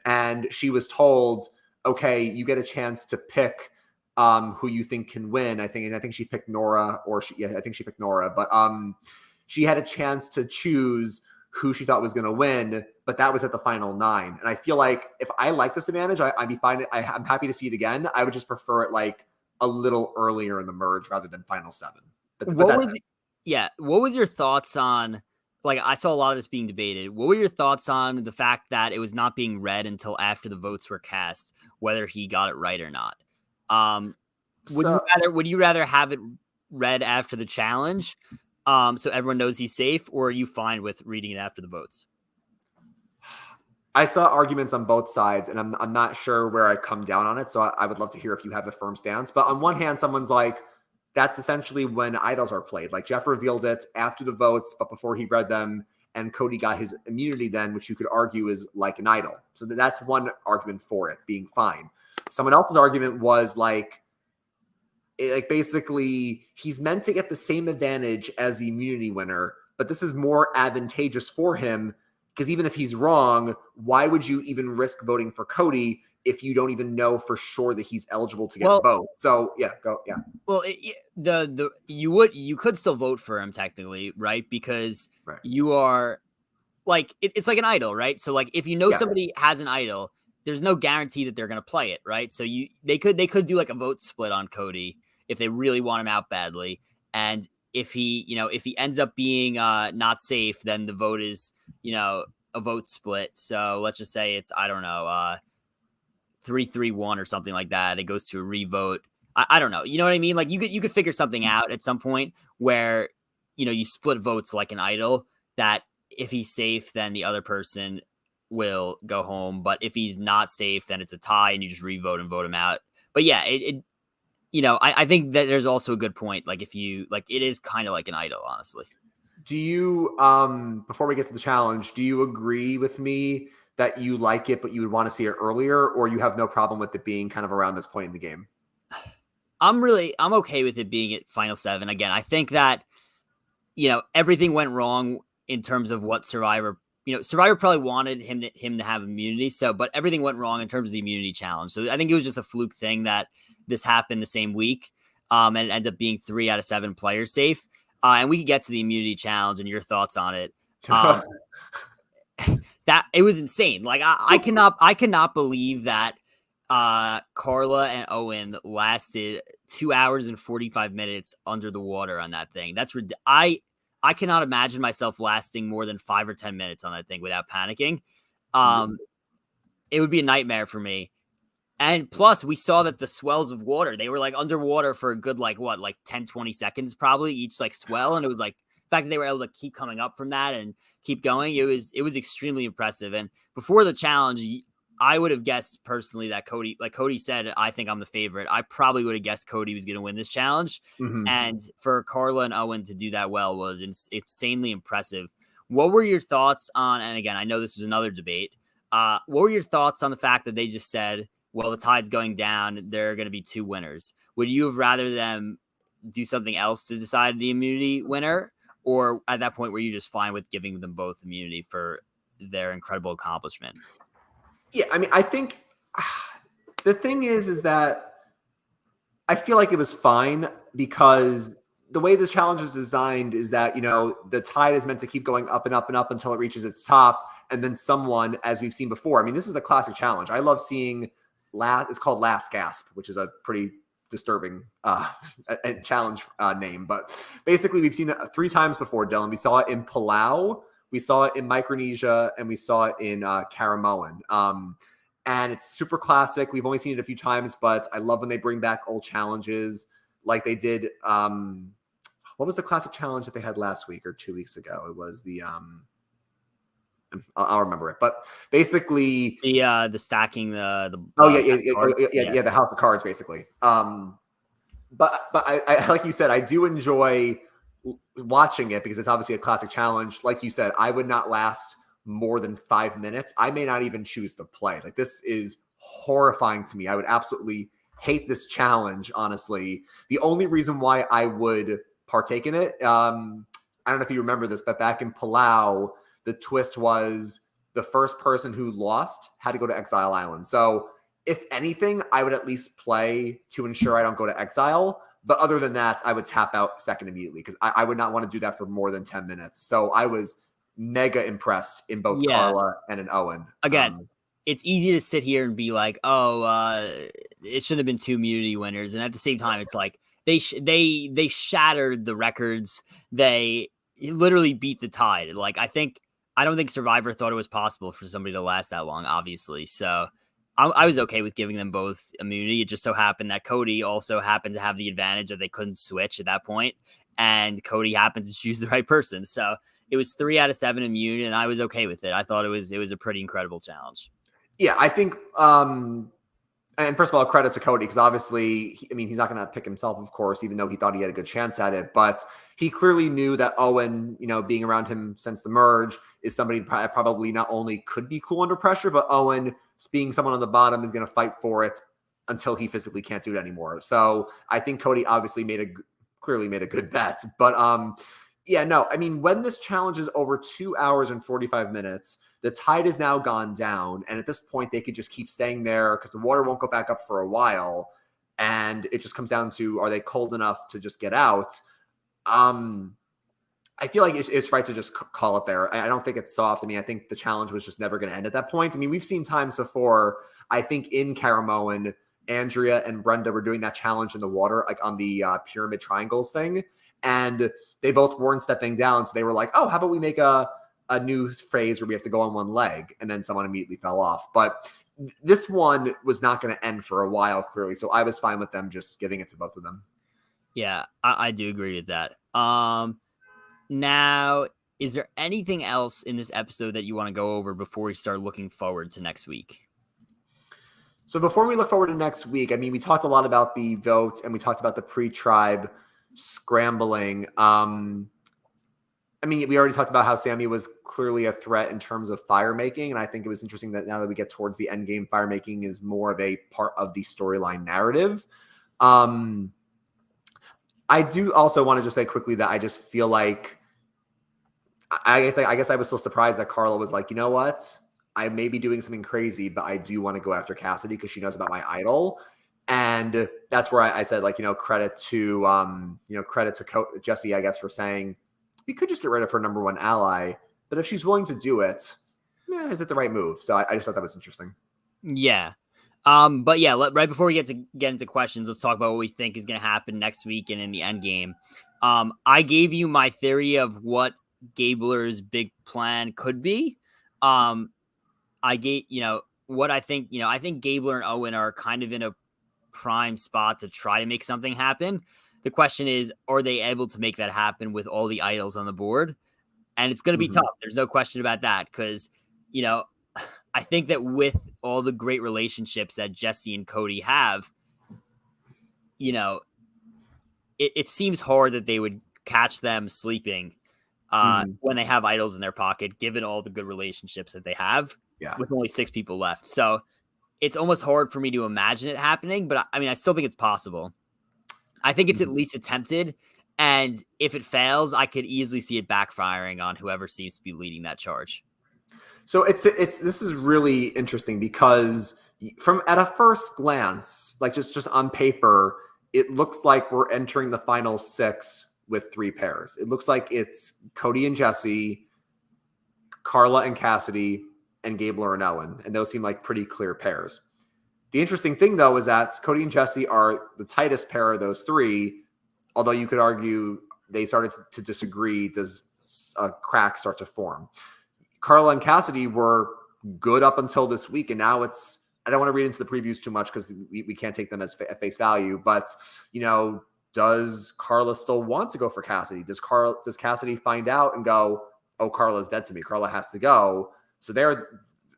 and she was told, okay, you get a chance to pick who you think can win. I think she picked Nora, I think she picked Nora, but she had a chance to choose who she thought was going to win, but that was at the final 9. And I feel like if I like this advantage, I'd be fine. I'm happy to see it again. I would just prefer it like a little earlier in the merge rather than final 7. But what was your thoughts on, like, I saw a lot of this being debated. What were your thoughts on the fact that it was not being read until after the votes were cast, whether he got it right or not? Would you rather have it read after the challenge, so everyone knows he's safe, or are you fine with reading it after the votes? I saw arguments on both sides, and I'm not sure where I come down on it. So I would love to hear if you have a firm stance. But on one hand, someone's like, that's essentially when idols are played. Like Jeff revealed it after the votes, but before he read them, and Cody got his immunity then, which you could argue is like an idol. So that's one argument for it being fine. Someone else's argument was like basically he's meant to get the same advantage as the immunity winner, but this is more advantageous for him because even if he's wrong, why would you even risk voting for Cody if you don't even know for sure that he's eligible to get votes? So yeah, go. Yeah. Well, you could still vote for him technically, right? Because you are like, it's like an idol, right? So like if you know somebody has an idol, there's no guarantee that they're going to play it, right? So they could do like a vote split on Cody if they really want him out badly. And if he ends up being not safe, then the vote is, a vote split. So let's just say it's, I don't know, 3-3-1 or something like that. It goes to a revote. I don't know. You know what I mean? Like you could figure something out at some point where, you split votes like an idol, that if he's safe, then the other person will go home. But if he's not safe, then it's a tie and you just revote and vote him out. But yeah, I think that there's also a good point. Like if you like, it is kind of like an idol, honestly. Do you, before we get to the challenge, do you agree with me that you like it, but you would want to see it earlier, or you have no problem with it being kind of around this point in the game? I'm okay with it being at final 7. Again, I think that everything went wrong in terms of what Survivor. Survivor probably wanted him to have immunity. But everything went wrong in terms of the immunity challenge. So I think it was just a fluke thing that this happened the same week. And it ended up being 3 out of 7 players safe. And we could get to the immunity challenge and your thoughts on it. That it was insane. Like I cannot believe that Carla and Owen lasted 2 hours and 45 minutes under the water on that thing. I cannot imagine myself lasting more than 5 or 10 minutes on that thing without panicking. It would be a nightmare for me. And plus, we saw that the swells of water, they were like underwater for a good, 10, 20 seconds, probably each swell. And it was the fact that they were able to keep coming up from that and keep going. It was extremely impressive. And before the challenge, I would have guessed personally that Cody, like Cody said, I think I'm the favorite. I probably would have guessed Cody was going to win this challenge. Mm-hmm. And for Carla and Owen to do that well was insanely impressive. What were your thoughts on, and again, I know this was another debate. What were your thoughts on the fact that they just said, well, the tide's going down, there are going to be 2 winners? Would you have rather them do something else to decide the immunity winner? Or at that point, were you just fine with giving them both immunity for their incredible accomplishment? Yeah, I mean, I think the thing is that I feel like it was fine because the way the challenge is designed is that, the tide is meant to keep going up and up and up until it reaches its top. And then someone, as we've seen before, I mean, this is a classic challenge. I love seeing it's called Last Gasp, which is a pretty disturbing challenge name. But basically, we've seen it 3 times before, Dylan. We saw it in Palau, we saw it in Micronesia, and we saw it in Caramoan. And it's super classic. We've only seen it a few times, but I love when they bring back old challenges like they did. What was the classic challenge that they had last week or 2 weeks ago? It was the I'll remember it, but basically the stacking the the House of Cards, basically. But I like you said, I do enjoy watching it because it's obviously a classic challenge. Like you said, I would not last more than 5 minutes. I may not even choose to play. Like, this is horrifying to me. I would absolutely hate this challenge, honestly. The only reason why I would partake in it, I don't know if you remember this, but back in Palau, the twist was the first person who lost had to go to Exile Island. So if anything, I would at least play to ensure I don't go to exile. But other than that, I would tap out second immediately because I would not want to do that for more than 10 minutes. So I was mega impressed in both Carla and in Owen. Again, it's easy to sit here and be like, it should have been 2 immunity winners. And at the same time, it's like they shattered the records. They literally beat the tide. Like, I don't think Survivor thought it was possible for somebody to last that long, obviously. So I was okay with giving them both immunity. It just so happened that Cody also happened to have the advantage that they couldn't switch at that point, and Cody happened to choose the right person. So it was 3 out of 7 immune, and I was okay with it. I thought it was a pretty incredible challenge. Yeah, I think and first of all, credit to Cody, because obviously, he's not going to pick himself, of course, even though he thought he had a good chance at it. But he clearly knew that Owen, being around him since the merge, is somebody that probably not only could be cool under pressure, but Owen, being someone on the bottom, is going to fight for it until he physically can't do it anymore. So I think Cody obviously clearly made a good bet. But when this challenge is over 2 hours and 45 minutes, the tide has now gone down. And at this point, they could just keep staying there because the water won't go back up for a while. And it just comes down to, are they cold enough to just get out? I feel like it's right to just call it there. I don't think it's soft. I think the challenge was just never going to end at that point. We've seen times before, I think in Caramoan, Andrea and Brenda were doing that challenge in the water, like on the pyramid triangles thing. And they both weren't stepping down. So they were like, oh, how about we make a new phase where we have to go on one leg? And then someone immediately fell off. But this one was not going to end for a while, clearly. So I was fine with them just giving it to both of them. Yeah, I do agree with that. Now, is there anything else in this episode that you want to go over before we start looking forward to next week? So before we look forward to next week, we talked a lot about the vote and we talked about the pre-tribe scrambling. We already talked about how Sami was clearly a threat in terms of fire making. And I think it was interesting that now that we get towards the end game, fire making is more of a part of the storyline narrative. I do also want to just say quickly that I just feel like I guess I was still surprised that Carla was like, you know what? I may be doing something crazy, but I do want to go after Cassidy because she knows about my idol. And that's where I said, like, credit to Jessie, I guess, for saying we could just get rid of her number one ally, but if she's willing to do it, is it the right move? So I just thought that was interesting. Yeah. But yeah, right before we get into questions, let's talk about what we think is going to happen next week and in the end game. I gave you my theory of what Gabler's big plan could be. I gave, what I think, I think Gabler and Owen are kind of in a prime spot to try to make something happen. The question is, are they able to make that happen with all the idols on the board? And it's going to be tough. There's no question about that because, I think that with all the great relationships that Jessie and Cody have, it seems hard that they would catch them sleeping when they have idols in their pocket, given all the good relationships that they have with only 6 people left. So it's almost hard for me to imagine it happening, but I mean, I still think it's possible. I think it's at least attempted. And if it fails, I could easily see it backfiring on whoever seems to be leading that charge. So this is really interesting because from at a first glance, like just on paper, it looks like we're entering the final 6 with 3 pairs. It looks like it's Cody and Jessie, Carla and Cassidy, and Gabler and Owen. And those seem like pretty clear pairs. The interesting thing, though, is that Cody and Jessie are the tightest pair of those 3, although you could argue they started to disagree. Does a crack start to form? Carla and Cassidy were good up until this week, and now it's, I don't want to read into the previews too much because we can't take them as face value, but, does Carla still want to go for Cassidy? Does Cassidy find out and go, oh, Carla's dead to me. Carla has to go. So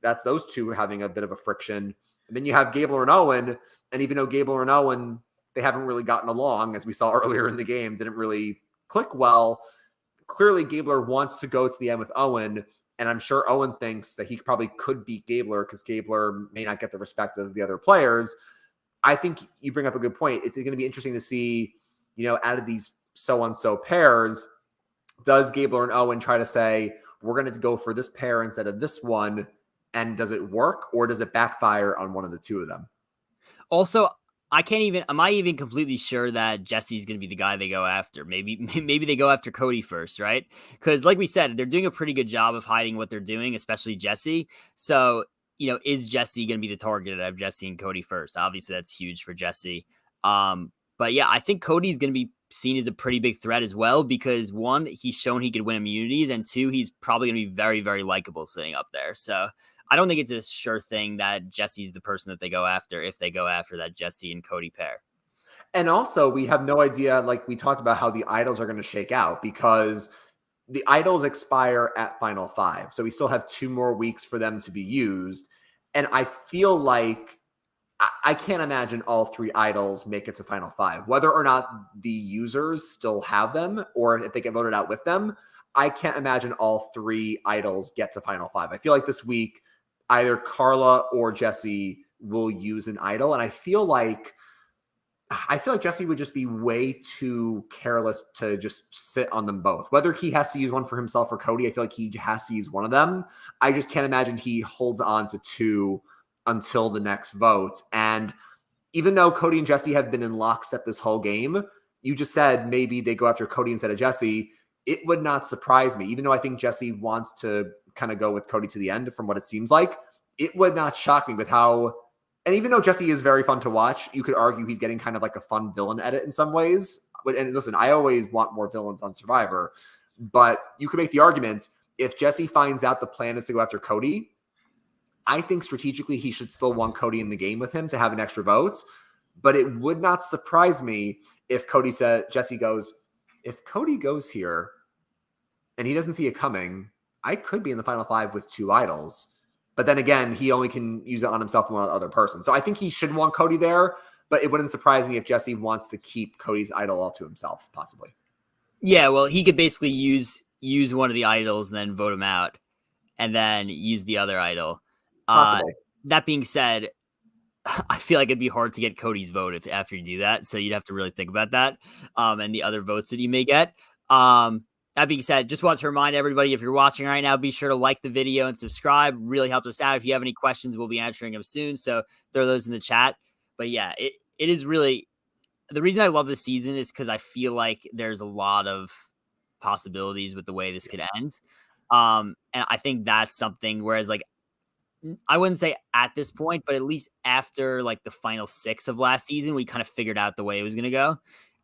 that's those 2 having a bit of a friction. And then you have Gabler and Owen, and even though Gabler and Owen, they haven't really gotten along, as we saw earlier in the game, didn't really click well. Clearly, Gabler wants to go to the end with Owen, and I'm sure Owen thinks that he probably could beat Gabler because Gabler may not get the respect of the other players. I think you bring up a good point. It's going to be interesting to see, out of these so-and-so pairs, does Gabler and Owen try to say, we're going to go for this pair instead of this one, and does it work, or does it backfire on one of the 2 of them? Also, am I even completely sure that Jesse's going to be the guy they go after? Maybe they go after Cody first, right? Because like we said, they're doing a pretty good job of hiding what they're doing, especially Jesse. So, is Jesse going to be the target of Jesse and Cody first? Obviously, that's huge for Jesse. But yeah, I think Cody's going to be seen as a pretty big threat as well because 1, he's shown he could win immunities, and 2, he's probably going to be very, very likable sitting up there. So I don't think it's a sure thing that Jesse's the person that they go after if they go after that Jesse and Cody pair. And also, we have no idea, like we talked about, how the idols are going to shake out because the idols expire at Final 5. So we still have 2 more weeks for them to be used. And I feel like I can't imagine all 3 idols make it to Final 5. Whether or not the users still have them or if they get voted out with them, I can't imagine all 3 idols get to Final 5. I feel like this week, either Carla or Jesse will use an idol. And I feel like Jesse would just be way too careless to just sit on them both. Whether he has to use one for himself or Cody, I feel like he has to use one of them. I just can't imagine he holds on to 2 until the next vote. And even though Cody and Jesse have been in lockstep this whole game, you just said maybe they go after Cody instead of Jesse. It would not surprise me, even though I think Jesse wants to kind of go with Cody to the end from what it seems like. It would not shock me with how, and even though Jesse is very fun to watch, you could argue he's getting kind of like a fun villain edit in some ways. And listen, I always want more villains on Survivor, but you could make the argument if Jesse finds out the plan is to go after Cody, I think strategically he should still want Cody in the game with him to have an extra vote. But it would not surprise me if Jesse goes, if Cody goes here and he doesn't see it coming, I could be in the Final 5 with 2 idols. But then again, he only can use it on himself and one other person. So I think he should want Cody there, but it wouldn't surprise me if Jesse wants to keep Cody's idol all to himself, possibly. Yeah, well, he could basically use one of the idols and then vote him out and then use the other idol. Possibly. That being said, I feel like it'd be hard to get Cody's vote after you do that. So you'd have to really think about that and the other votes that you may get. That being said, just want to remind everybody, if you're watching right now, be sure to like the video and subscribe. Really helps us out. If you have any questions, we'll be answering them soon. So throw those in the chat. But yeah, it is really, the reason I love this season is because I feel like there's a lot of possibilities with the way this could end. And I think that's something, whereas like, I wouldn't say at this point, but at least after like the final 6 of last season, we kind of figured out the way it was going to go.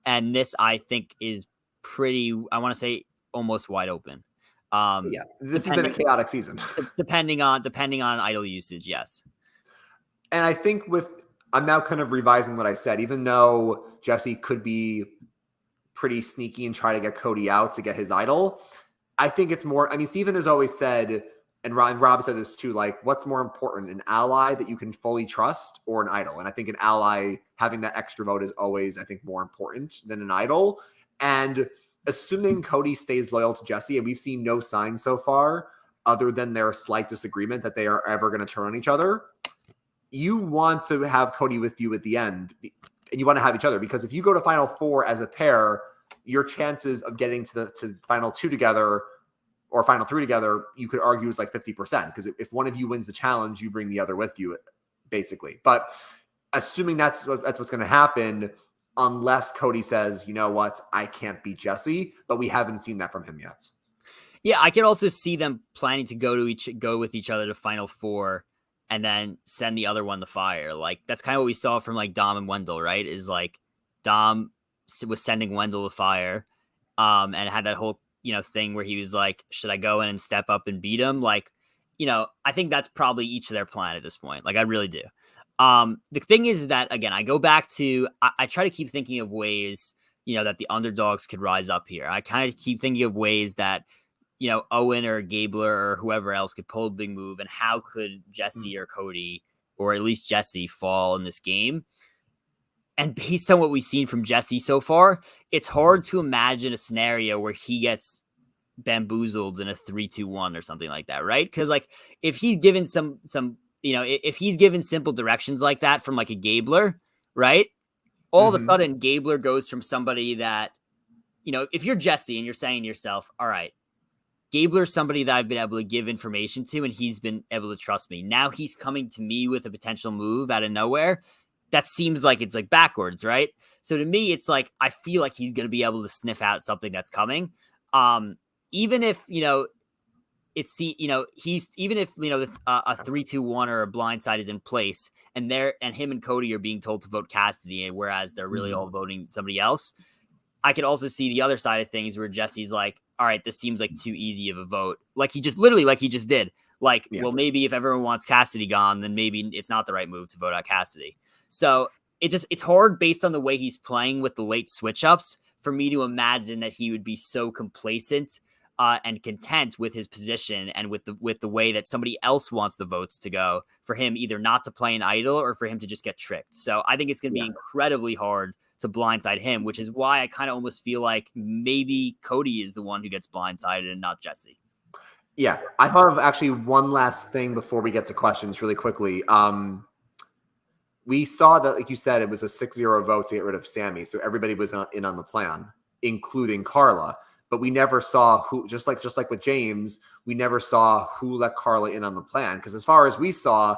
And this, I think, is pretty, I want to say, almost wide open. Yeah, this has been a chaotic season. depending on idol usage, yes. And I think I'm now kind of revising what I said, even though Jesse could be pretty sneaky and try to get Cody out to get his idol. I think it's more, I mean, Steven has always said, and Rob said this too, like, what's more important, an ally that you can fully trust or an idol? And I think an ally having that extra vote is always, I think, more important than an idol. And assuming Cody stays loyal to Jesse, and we've seen no signs so far other than their slight disagreement that they are ever going to turn on each other, you want to have Cody with you at the end, and you want to have each other, because if you go to Final 4 as a pair, your chances of getting to Final 2 together or Final 3 together, you could argue is like 50%, because if one of you wins the challenge, you bring the other with you, basically. But assuming that's what's going to happen, unless Cody says, you know what, I can't beat Jesse, but we haven't seen that from him yet. Yeah, I could also see them planning to go with each other to Final 4 and then send the other one to fire. Like, that's kind of what we saw from like Dom and Wendell, right? Is like Dom was sending Wendell to fire, and had that whole, thing where he was like, should I go in and step up and beat him? Like, I think that's probably each of their plan at this point. Like, I really do. The thing is that, again, I go back to, I try to keep thinking of ways, that the underdogs could rise up here. I kind of keep thinking of ways that, Owen or Gabler or whoever else could pull a big move, and how could Jesse or Cody, or at least Jesse, fall in this game. And based on what we've seen from Jesse so far, it's hard to imagine a scenario where he gets bamboozled in a 3-2-1 or something like that, right? Because like, if he's given some if he's given simple directions like that from like a Gabler, right? All of a sudden, Gabler goes from somebody that, if you're Jesse and you're saying to yourself, all right, Gabler's somebody that I've been able to give information to, and he's been able to trust me. Now he's coming to me with a potential move out of nowhere. That seems like it's like backwards, right? So to me, it's like, I feel like he's going to be able to sniff out something that's coming. Even if, he's, even if, a 3-2-1 or a blindside is in place, and him and Cody are being told to vote Cassidy, whereas they're really all voting somebody else. I could also see the other side of things where Jesse's like, all right, this seems like too easy of a vote. Like he just did. Like, well, maybe if everyone wants Cassidy gone, then maybe it's not the right move to vote out Cassidy. So it's hard based on the way he's playing with the late switch ups for me to imagine that he would be so complacent and content with his position and with the way that somebody else wants the votes to go, for him either not to play an idol or for him to just get tricked. So I think it's going to be incredibly hard to blindside him, which is why I kind of almost feel like maybe Cody is the one who gets blindsided and not Jesse. Yeah, I thought of actually one last thing before we get to questions really quickly. We saw that, like you said, it was a 6-0 vote to get rid of Sammy. So everybody was in on the plan, including Carla. But we never saw who, just like with James, we never saw who let Carla in on the plan. Because as far as we saw,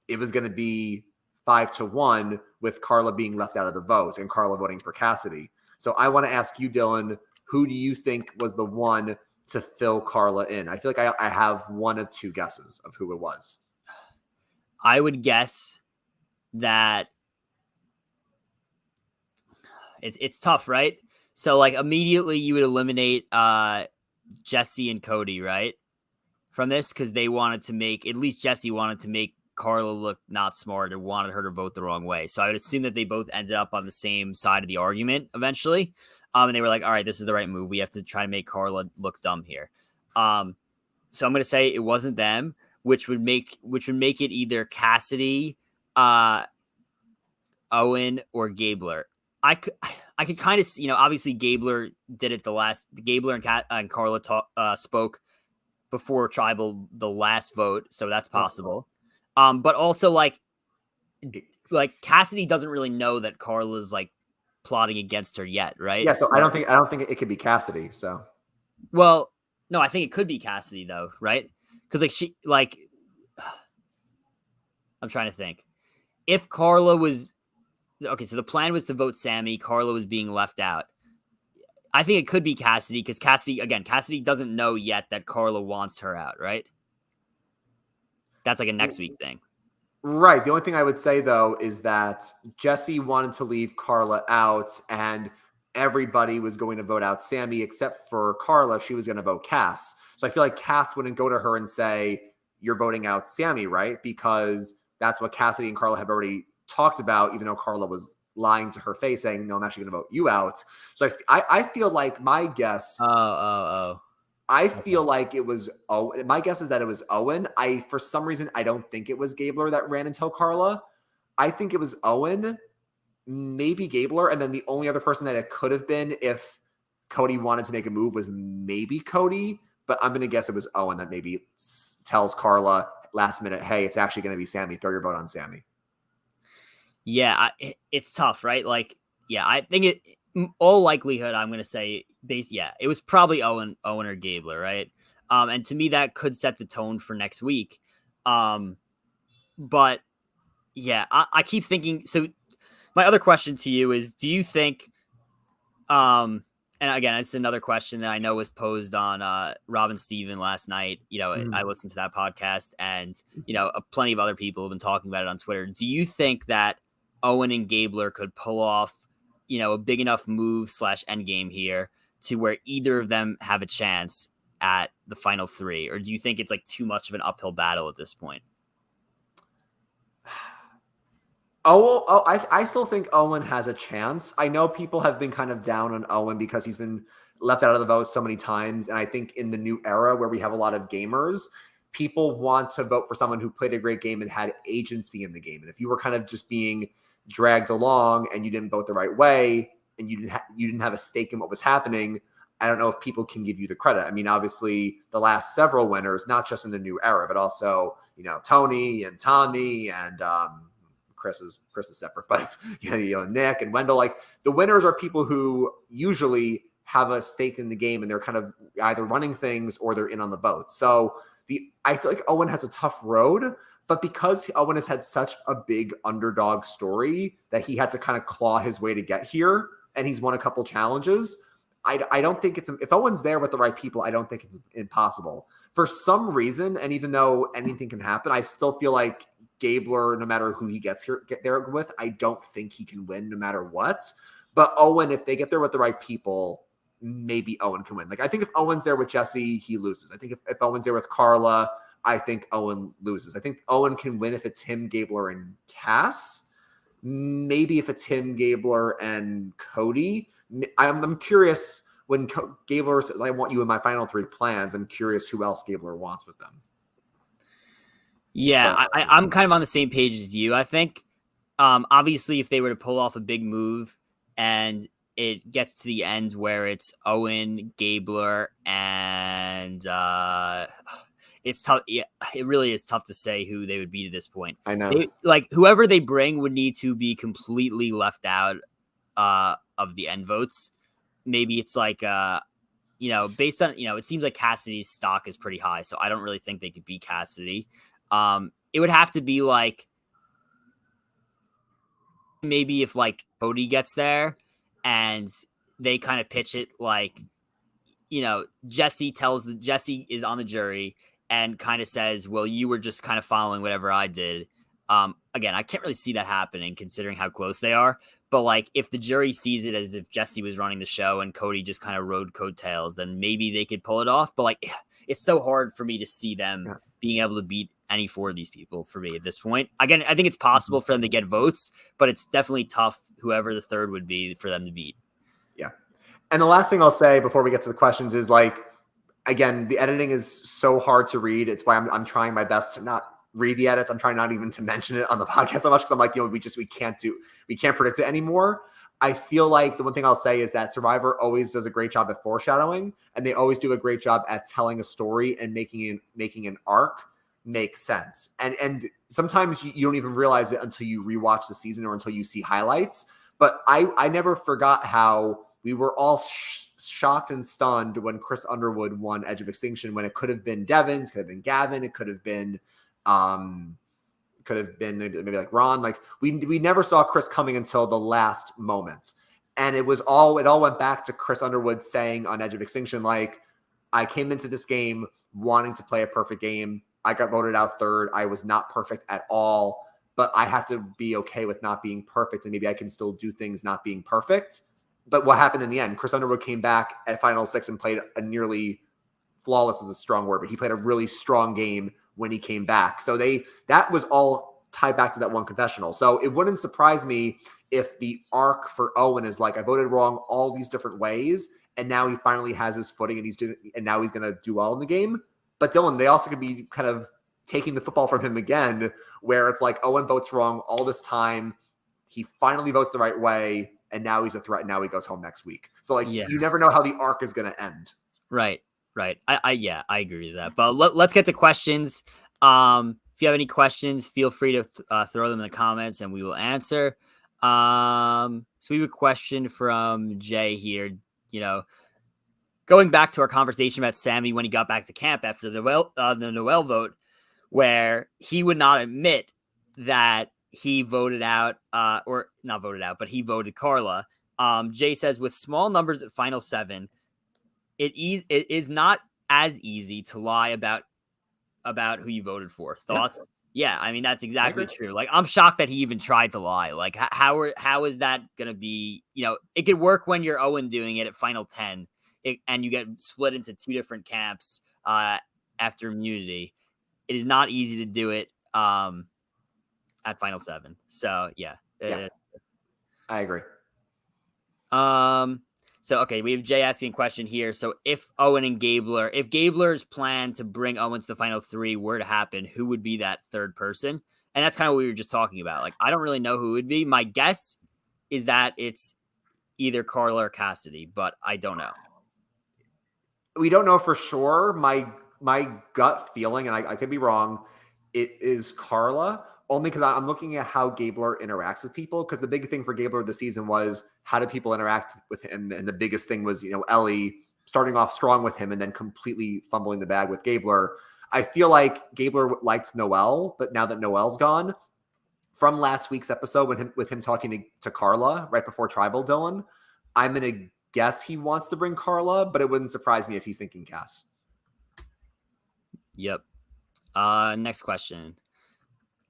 it was going to be 5-1 with Carla being left out of the vote and Carla voting for Cassidy. So I want to ask you, Dylan, who do you think was the one to fill Carla in? I feel like I have one of two guesses of who it was. I would guess that it's tough, right? So like immediately you would eliminate Jesse and Cody, right? From this, because they wanted to make, at least Jesse wanted to make Carla look not smart or wanted her to vote the wrong way. So I would assume that they both ended up on the same side of the argument eventually. And they were like, all right, this is the right move. We have to try to make Carla look dumb here. So I'm going to say it wasn't them, which would make it either Cassidy, Owen, or Gabler. I could kind of, obviously Gabler did it Gabler and Carla spoke before Tribal, the last vote. So that's possible. But also like Cassidy doesn't really know that Carla's like plotting against her yet, right? Yeah. So I don't think it could be Cassidy. So Well, no, I think it could be Cassidy though, right? Because I'm trying to think. If Carla was okay, so the plan was to vote Sammy. Carla was being left out. I think it could be Cassidy because Cassidy doesn't know yet that Carla wants her out, right? That's like a next week thing. Right. The only thing I would say, though, is that Jesse wanted to leave Carla out, and everybody was going to vote out Sammy except for Carla. She was going to vote Cass. So I feel like Cass wouldn't go to her and say, "You're voting out Sammy," right? Because that's what Cassidy and Carla have already talked about, even though Carla was lying to her face saying, "No, I'm actually going to vote you out." So I feel like my guess. Oh. I feel like it was my guess is that it was Owen. For some reason I don't think it was Gabler that ran until Carla. I think it was Owen, maybe Gabler, and then the only other person that it could have been if Cody wanted to make a move was maybe Cody, but I'm going to guess it was Owen that maybe tells Carla last minute, "Hey, it's actually going to be Sammy. Throw your vote on Sammy." Yeah, it's tough, right? Like, yeah, I think all likelihood, I'm going to say it was probably Owen or Gabler, right? And to me, that could set the tone for next week. But yeah, I keep thinking. So my other question to you is, do you think, and again, it's another question that I know was posed on Robin Steven last night. I listened to that podcast, and plenty of other people have been talking about it on Twitter. Do you think that Owen and Gabler could pull off, a big enough move / end game here to where either of them have a chance at the final three? Or do you think it's like too much of an uphill battle at this point? I still think Owen has a chance. I know people have been kind of down on Owen because he's been left out of the vote so many times. And I think in the new era where we have a lot of gamers, people want to vote for someone who played a great game and had agency in the game. And if you were kind of just being dragged along and you didn't vote the right way and you didn't have a stake in what was happening, I don't know if people can give you the credit. I mean, obviously the last several winners, not just in the new era, but also, Tony and Tommy and Chris is separate, but Nick and Wendell, like the winners are people who usually have a stake in the game and they're kind of either running things or they're in on the vote. So I feel like Owen has a tough road, but because Owen has had such a big underdog story that he had to kind of claw his way to get here, and he's won a couple challenges, I don't think if Owen's there with the right people, I don't think it's impossible. For some reason, and even though anything can happen, I still feel like Gabler, no matter who he get there with, I don't think he can win no matter what. But Owen, if they get there with the right people, maybe Owen can win. Like I think if Owen's there with Jesse, he loses. I think if Owen's there with Carla, I think Owen loses. I think Owen can win if it's him, Gabler, and Cass. Maybe if it's him, Gabler, and Cody. I'm curious when Gabler says, "I want you in my final three plans." I'm curious who else Gabler wants with them. Yeah, I'm kind of on the same page as you. I think, obviously, if they were to pull off a big move and it gets to the end where it's Owen, Gabler, and it's tough. Yeah, it really is tough to say who they would be to this point. I know. Whoever they bring would need to be completely left out of the end votes. Maybe it's like based on it seems like Cassidy's stock is pretty high, so I don't really think they could beat Cassidy. It would have to be like maybe if like Cody gets there and they kind of pitch it like, Jesse is on the jury and kind of says, "Well, you were just kind of following whatever I did." Again, I can't really see that happening considering how close they are. But like if the jury sees it as if Jesse was running the show and Cody just kind of rode coattails, then maybe they could pull it off. But like it's so hard for me to see them being able to beat any four of these people for me at this point. Again, I think it's possible for them to get votes, but it's definitely tough, whoever the third would be, for them to beat. Yeah. And the last thing I'll say before we get to the questions is like, again, the editing is so hard to read. It's why I'm trying my best to not read the edits. I'm trying not even to mention it on the podcast so much because I'm like, we can't predict it anymore. I feel like the one thing I'll say is that Survivor always does a great job at foreshadowing, and they always do a great job at telling a story and making an arc make sense. And sometimes you don't even realize it until you rewatch the season or until you see highlights. But I never forgot how we were all shocked and stunned when Chris Underwood won Edge of Extinction, when it could have been Devins, could have been Gavin, it could have been maybe like Ron. Like we never saw Chris coming until the last moment. And it all went back to Chris Underwood saying on Edge of Extinction, like, I came into this game wanting to play a perfect game. I got voted out third. I was not perfect at all, but I have to be okay with not being perfect. And maybe I can still do things not being perfect. But what happened in the end? Chris Underwood came back at Final 6 and played a nearly flawless is a strong word, but he played a really strong game when he came back. So that was all tied back to that one confessional. So it wouldn't surprise me if the arc for Owen is like, I voted wrong all these different ways, and now he finally has his footing and now he's going to do well in the game. But Dylan, they also could be kind of taking the football from him again, where it's like Owen votes wrong all this time. He finally votes the right way, and now he's a threat. Now he goes home next week. So like, you never know how the arc is going to end. Right. I agree with that. But let's get to questions. If you have any questions, feel free to throw them in the comments and we will answer. So we have a question from Jay here, going back to our conversation about Sammy when he got back to camp after the Noel vote, where he would not admit that he voted out, or not voted out, but he voted Carla. Jay says, with small numbers at Final 7, it is not as easy to lie about who you voted for. Thoughts? Yeah, I mean, that's exactly true. Like, I'm shocked that he even tried to lie. Like, how is that going to be? It could work when you're Owen doing it at Final 10 and you get split into two different camps after immunity. It is not easy to do it at Final 7. So, yeah. I agree. So, okay, we have Jay asking a question here. So if Gabler's plan to bring Owen to the Final 3 were to happen, who would be that third person? And that's kind of what we were just talking about. Like, I don't really know who it would be. My guess is that it's either Carla or Cassidy, but I don't know. We don't know for sure. My gut feeling, and I could be wrong, it is Carla. Only because I'm looking at how Gabler interacts with people. Because the big thing for Gabler this season was, how do people interact with him? And the biggest thing was, Ellie starting off strong with him and then completely fumbling the bag with Gabler. I feel like Gabler liked Noel, but now that Noel's gone, from last week's episode with him talking to Carla right before Tribal, Dylan, I'm going to guess he wants to bring Carla, but it wouldn't surprise me if he's thinking Cass. Yep. Next question.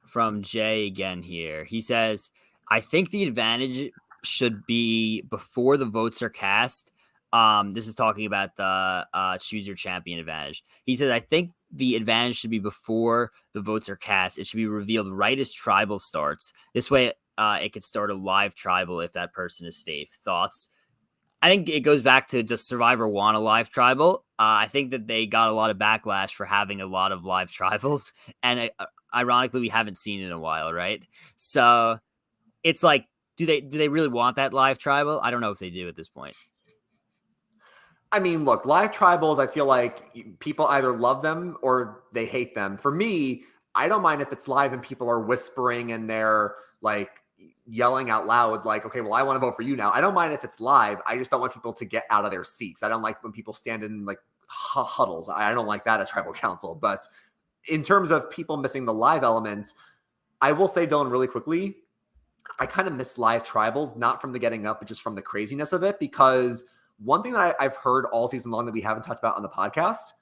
From Jay again here. He says, I think the advantage should be before the votes are cast. This is talking about the choose your champion advantage. He says, I think the advantage should be before the votes are cast. It should be revealed right as Tribal starts. This way, it could start a live Tribal if that person is safe. Thoughts? I think it goes back to, does Survivor want a live Tribal? I think that they got a lot of backlash for having a lot of live Tribals. And ironically, we haven't seen it in a while, right? So it's like, do they really want that live Tribal? I don't know if they do at this point. I mean, look, live Tribals, I feel like people either love them or they hate them. For me, I don't mind if it's live and people are whispering and they're like yelling out loud, like, okay, well, I want to vote for you now. I don't mind if it's live. I just don't want people to get out of their seats. I don't like when people stand in like huddles. I don't like that at Tribal Council. But in terms of people missing the live elements, I will say, Dylan, really quickly, I kind of miss live Tribals, not from the getting up, but just from the craziness of it. Because one thing that I've heard all season long that we haven't talked about on the podcast,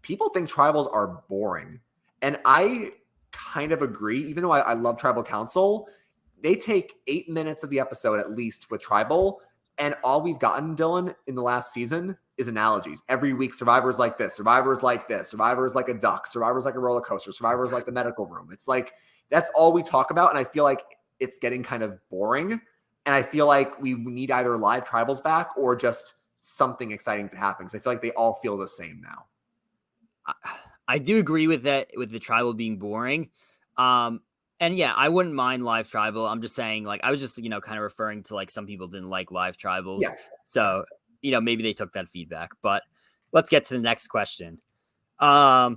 people think Tribals are boring. And I kind of agree, even though I love Tribal Council. They take 8 minutes of the episode at least with Tribal, and all we've gotten, Dylan, in the last season is analogies. Every week, Survivor's like this, Survivor's like this, Survivor's like a duck, Survivor's like a roller coaster, Survivor's like the medical room. It's like, that's all we talk about, and I feel like it's getting kind of boring, and I feel like we need either live Tribals back or just something exciting to happen, because I feel like they all feel the same now. I do agree with that, with the Tribal being boring. And yeah, I wouldn't mind live Tribal. I'm just saying, like, I was just, kind of referring to, like, some people didn't like live Tribals. Yeah. So, maybe they took that feedback. But let's get to the next question. Can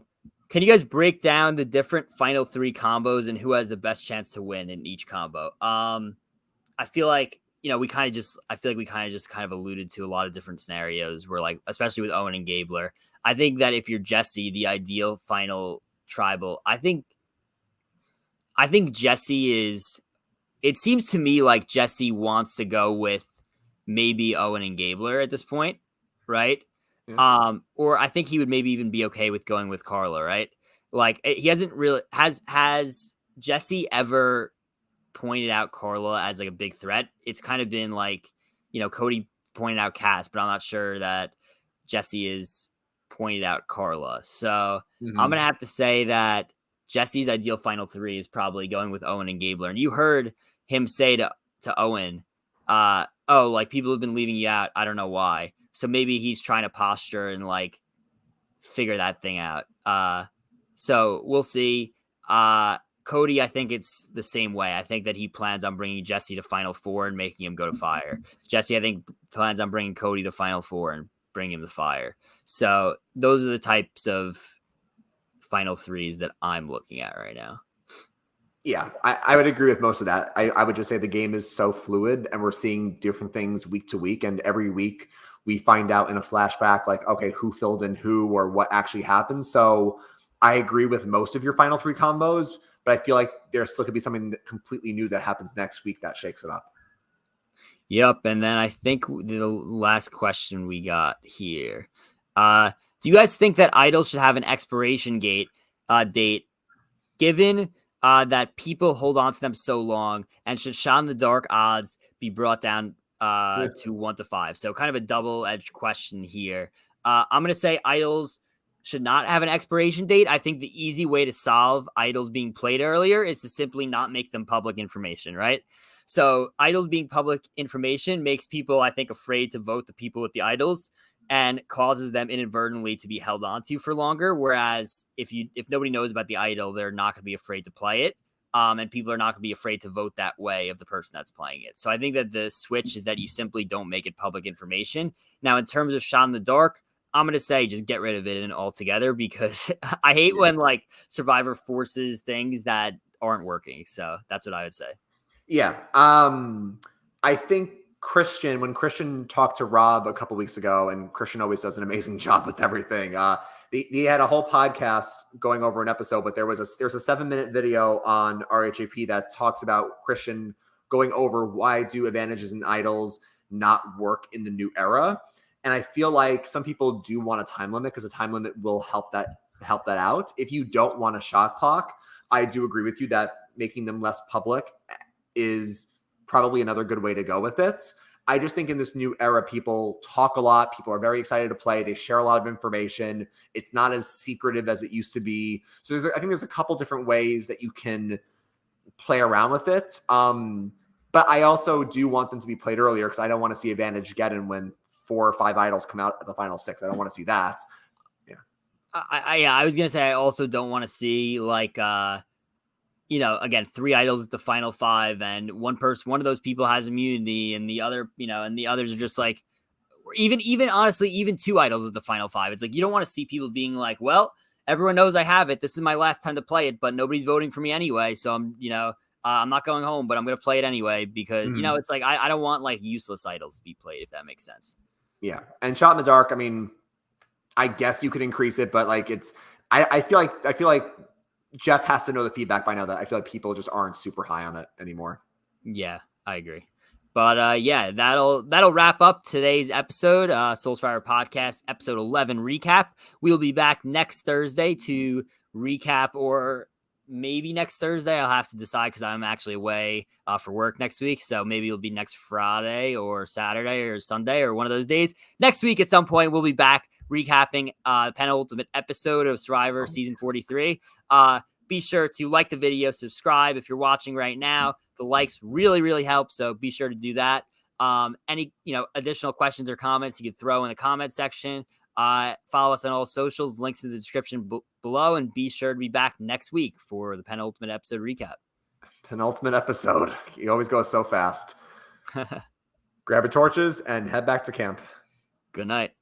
you guys break down the different Final 3 combos and who has the best chance to win in each combo? I feel like we kind of I feel like we kind of alluded to a lot of different scenarios where, like, especially with Owen and Gabler, I think that if you're Jesse, the ideal final tribal, I think Jesse is, it seems to me like Jesse wants to go with maybe Owen and Gabler at this point, right? Yeah. Or I think he would maybe even be okay with going with Carla, right? Like, he hasn't really, has Jesse ever pointed out Carla as like a big threat? It's kind of been like, Cody pointed out Cass, but I'm not sure that Jesse is pointed out Carla. So I'm gonna have to say that Jesse's ideal final three is probably going with Owen and Gabler. And you heard him say to Owen, oh, like, people have been leaving you out, I don't know why. So maybe he's trying to posture and like figure that thing out. So we'll see. Cody, I think it's the same way. I think that he plans on bringing Jesse to Final Four and making him go to Fire. Jesse, I think, plans on bringing Cody to Final Four and bringing him to Fire. So those are the types of final threes that I'm looking at right now. Yeah, I would agree with most of that. I would just say the game is so fluid and we're seeing different things week to week. And every week we find out in a flashback, like, okay, who filled in who or what actually happened. So I agree with most of your final three combos, but I feel like there still could be something completely new that happens next week that shakes it up. Yep. And then I think the last question we got here. Do you guys think that idols should have an expiration date, given that people hold on to them so long, and should Shot in the Dark odds be brought down to 1 to 5? So kind of a double-edged question here. I'm going to say idols should not have an expiration date. I think the easy way to solve idols being played earlier is to simply not make them public information, right? So idols being public information makes people, I think, afraid to vote the people with the idols and causes them inadvertently to be held onto for longer. Whereas if nobody knows about the idol, they're not going to be afraid to play it. And people are not going to be afraid to vote that way of the person that's playing it. So I think that the switch is that you simply don't make it public information. Now, in terms of Shot in the Dark, I'm going to say just get rid of it altogether, because I hate when like Survivor forces things that aren't working. So that's what I would say. Yeah. I think when Christian talked to Rob a couple weeks ago, and Christian always does an amazing job with everything. He had a whole podcast going over an episode, but there's a 7-minute video on RHAP that talks about Christian going over why do advantages and idols not work in the new era. And I feel like some people do want a time limit, because a time limit will help that out. If you don't want a shot clock, I do agree with you that making them less public is probably another good way to go with it. I just think in this new era, people talk a lot. People are very excited to play. They share a lot of information. It's not as secretive as it used to be. So I think there's a couple different ways that you can play around with it. But I also do want them to be played earlier, because I don't want to see Advantage get in when 4 or 5 idols come out at the final 6. I don't want to see that. Yeah. I was going to say, I also don't want to see like, again, 3 idols at the final 5, and one of those people has immunity, and the other, and the others are just like, even honestly, even 2 idols at the final 5. It's like, you don't want to see people being like, well, everyone knows I have it. This is my last time to play it, but nobody's voting for me anyway. So I'm not going home, but I'm going to play it anyway, because, it's like, I don't want like useless idols to be played, if that makes sense. Yeah. And Shot in the Dark, I mean, I guess you could increase it, but like I feel like Jeff has to know the feedback by now, that I feel like people just aren't super high on it anymore. Yeah, I agree. But yeah, that'll wrap up today's episode, Soulsfire Podcast, episode 11 recap. We'll be back next Thursday to recap, or maybe next Thursday. I'll have to decide, because I'm actually away for work next week. So maybe it'll be next Friday or Saturday or Sunday or one of those days. Next week at some point, we'll be back recapping penultimate episode of Survivor Season 43. Be sure to like the video, subscribe if you're watching right now. The likes really, really help, so be sure to do that. Any additional questions or comments you can throw in the comment section. Follow us on all socials, links in the description below, and be sure to be back next week for the penultimate episode recap. Penultimate episode. You always go so fast. Grab your torches and head back to camp. Good night.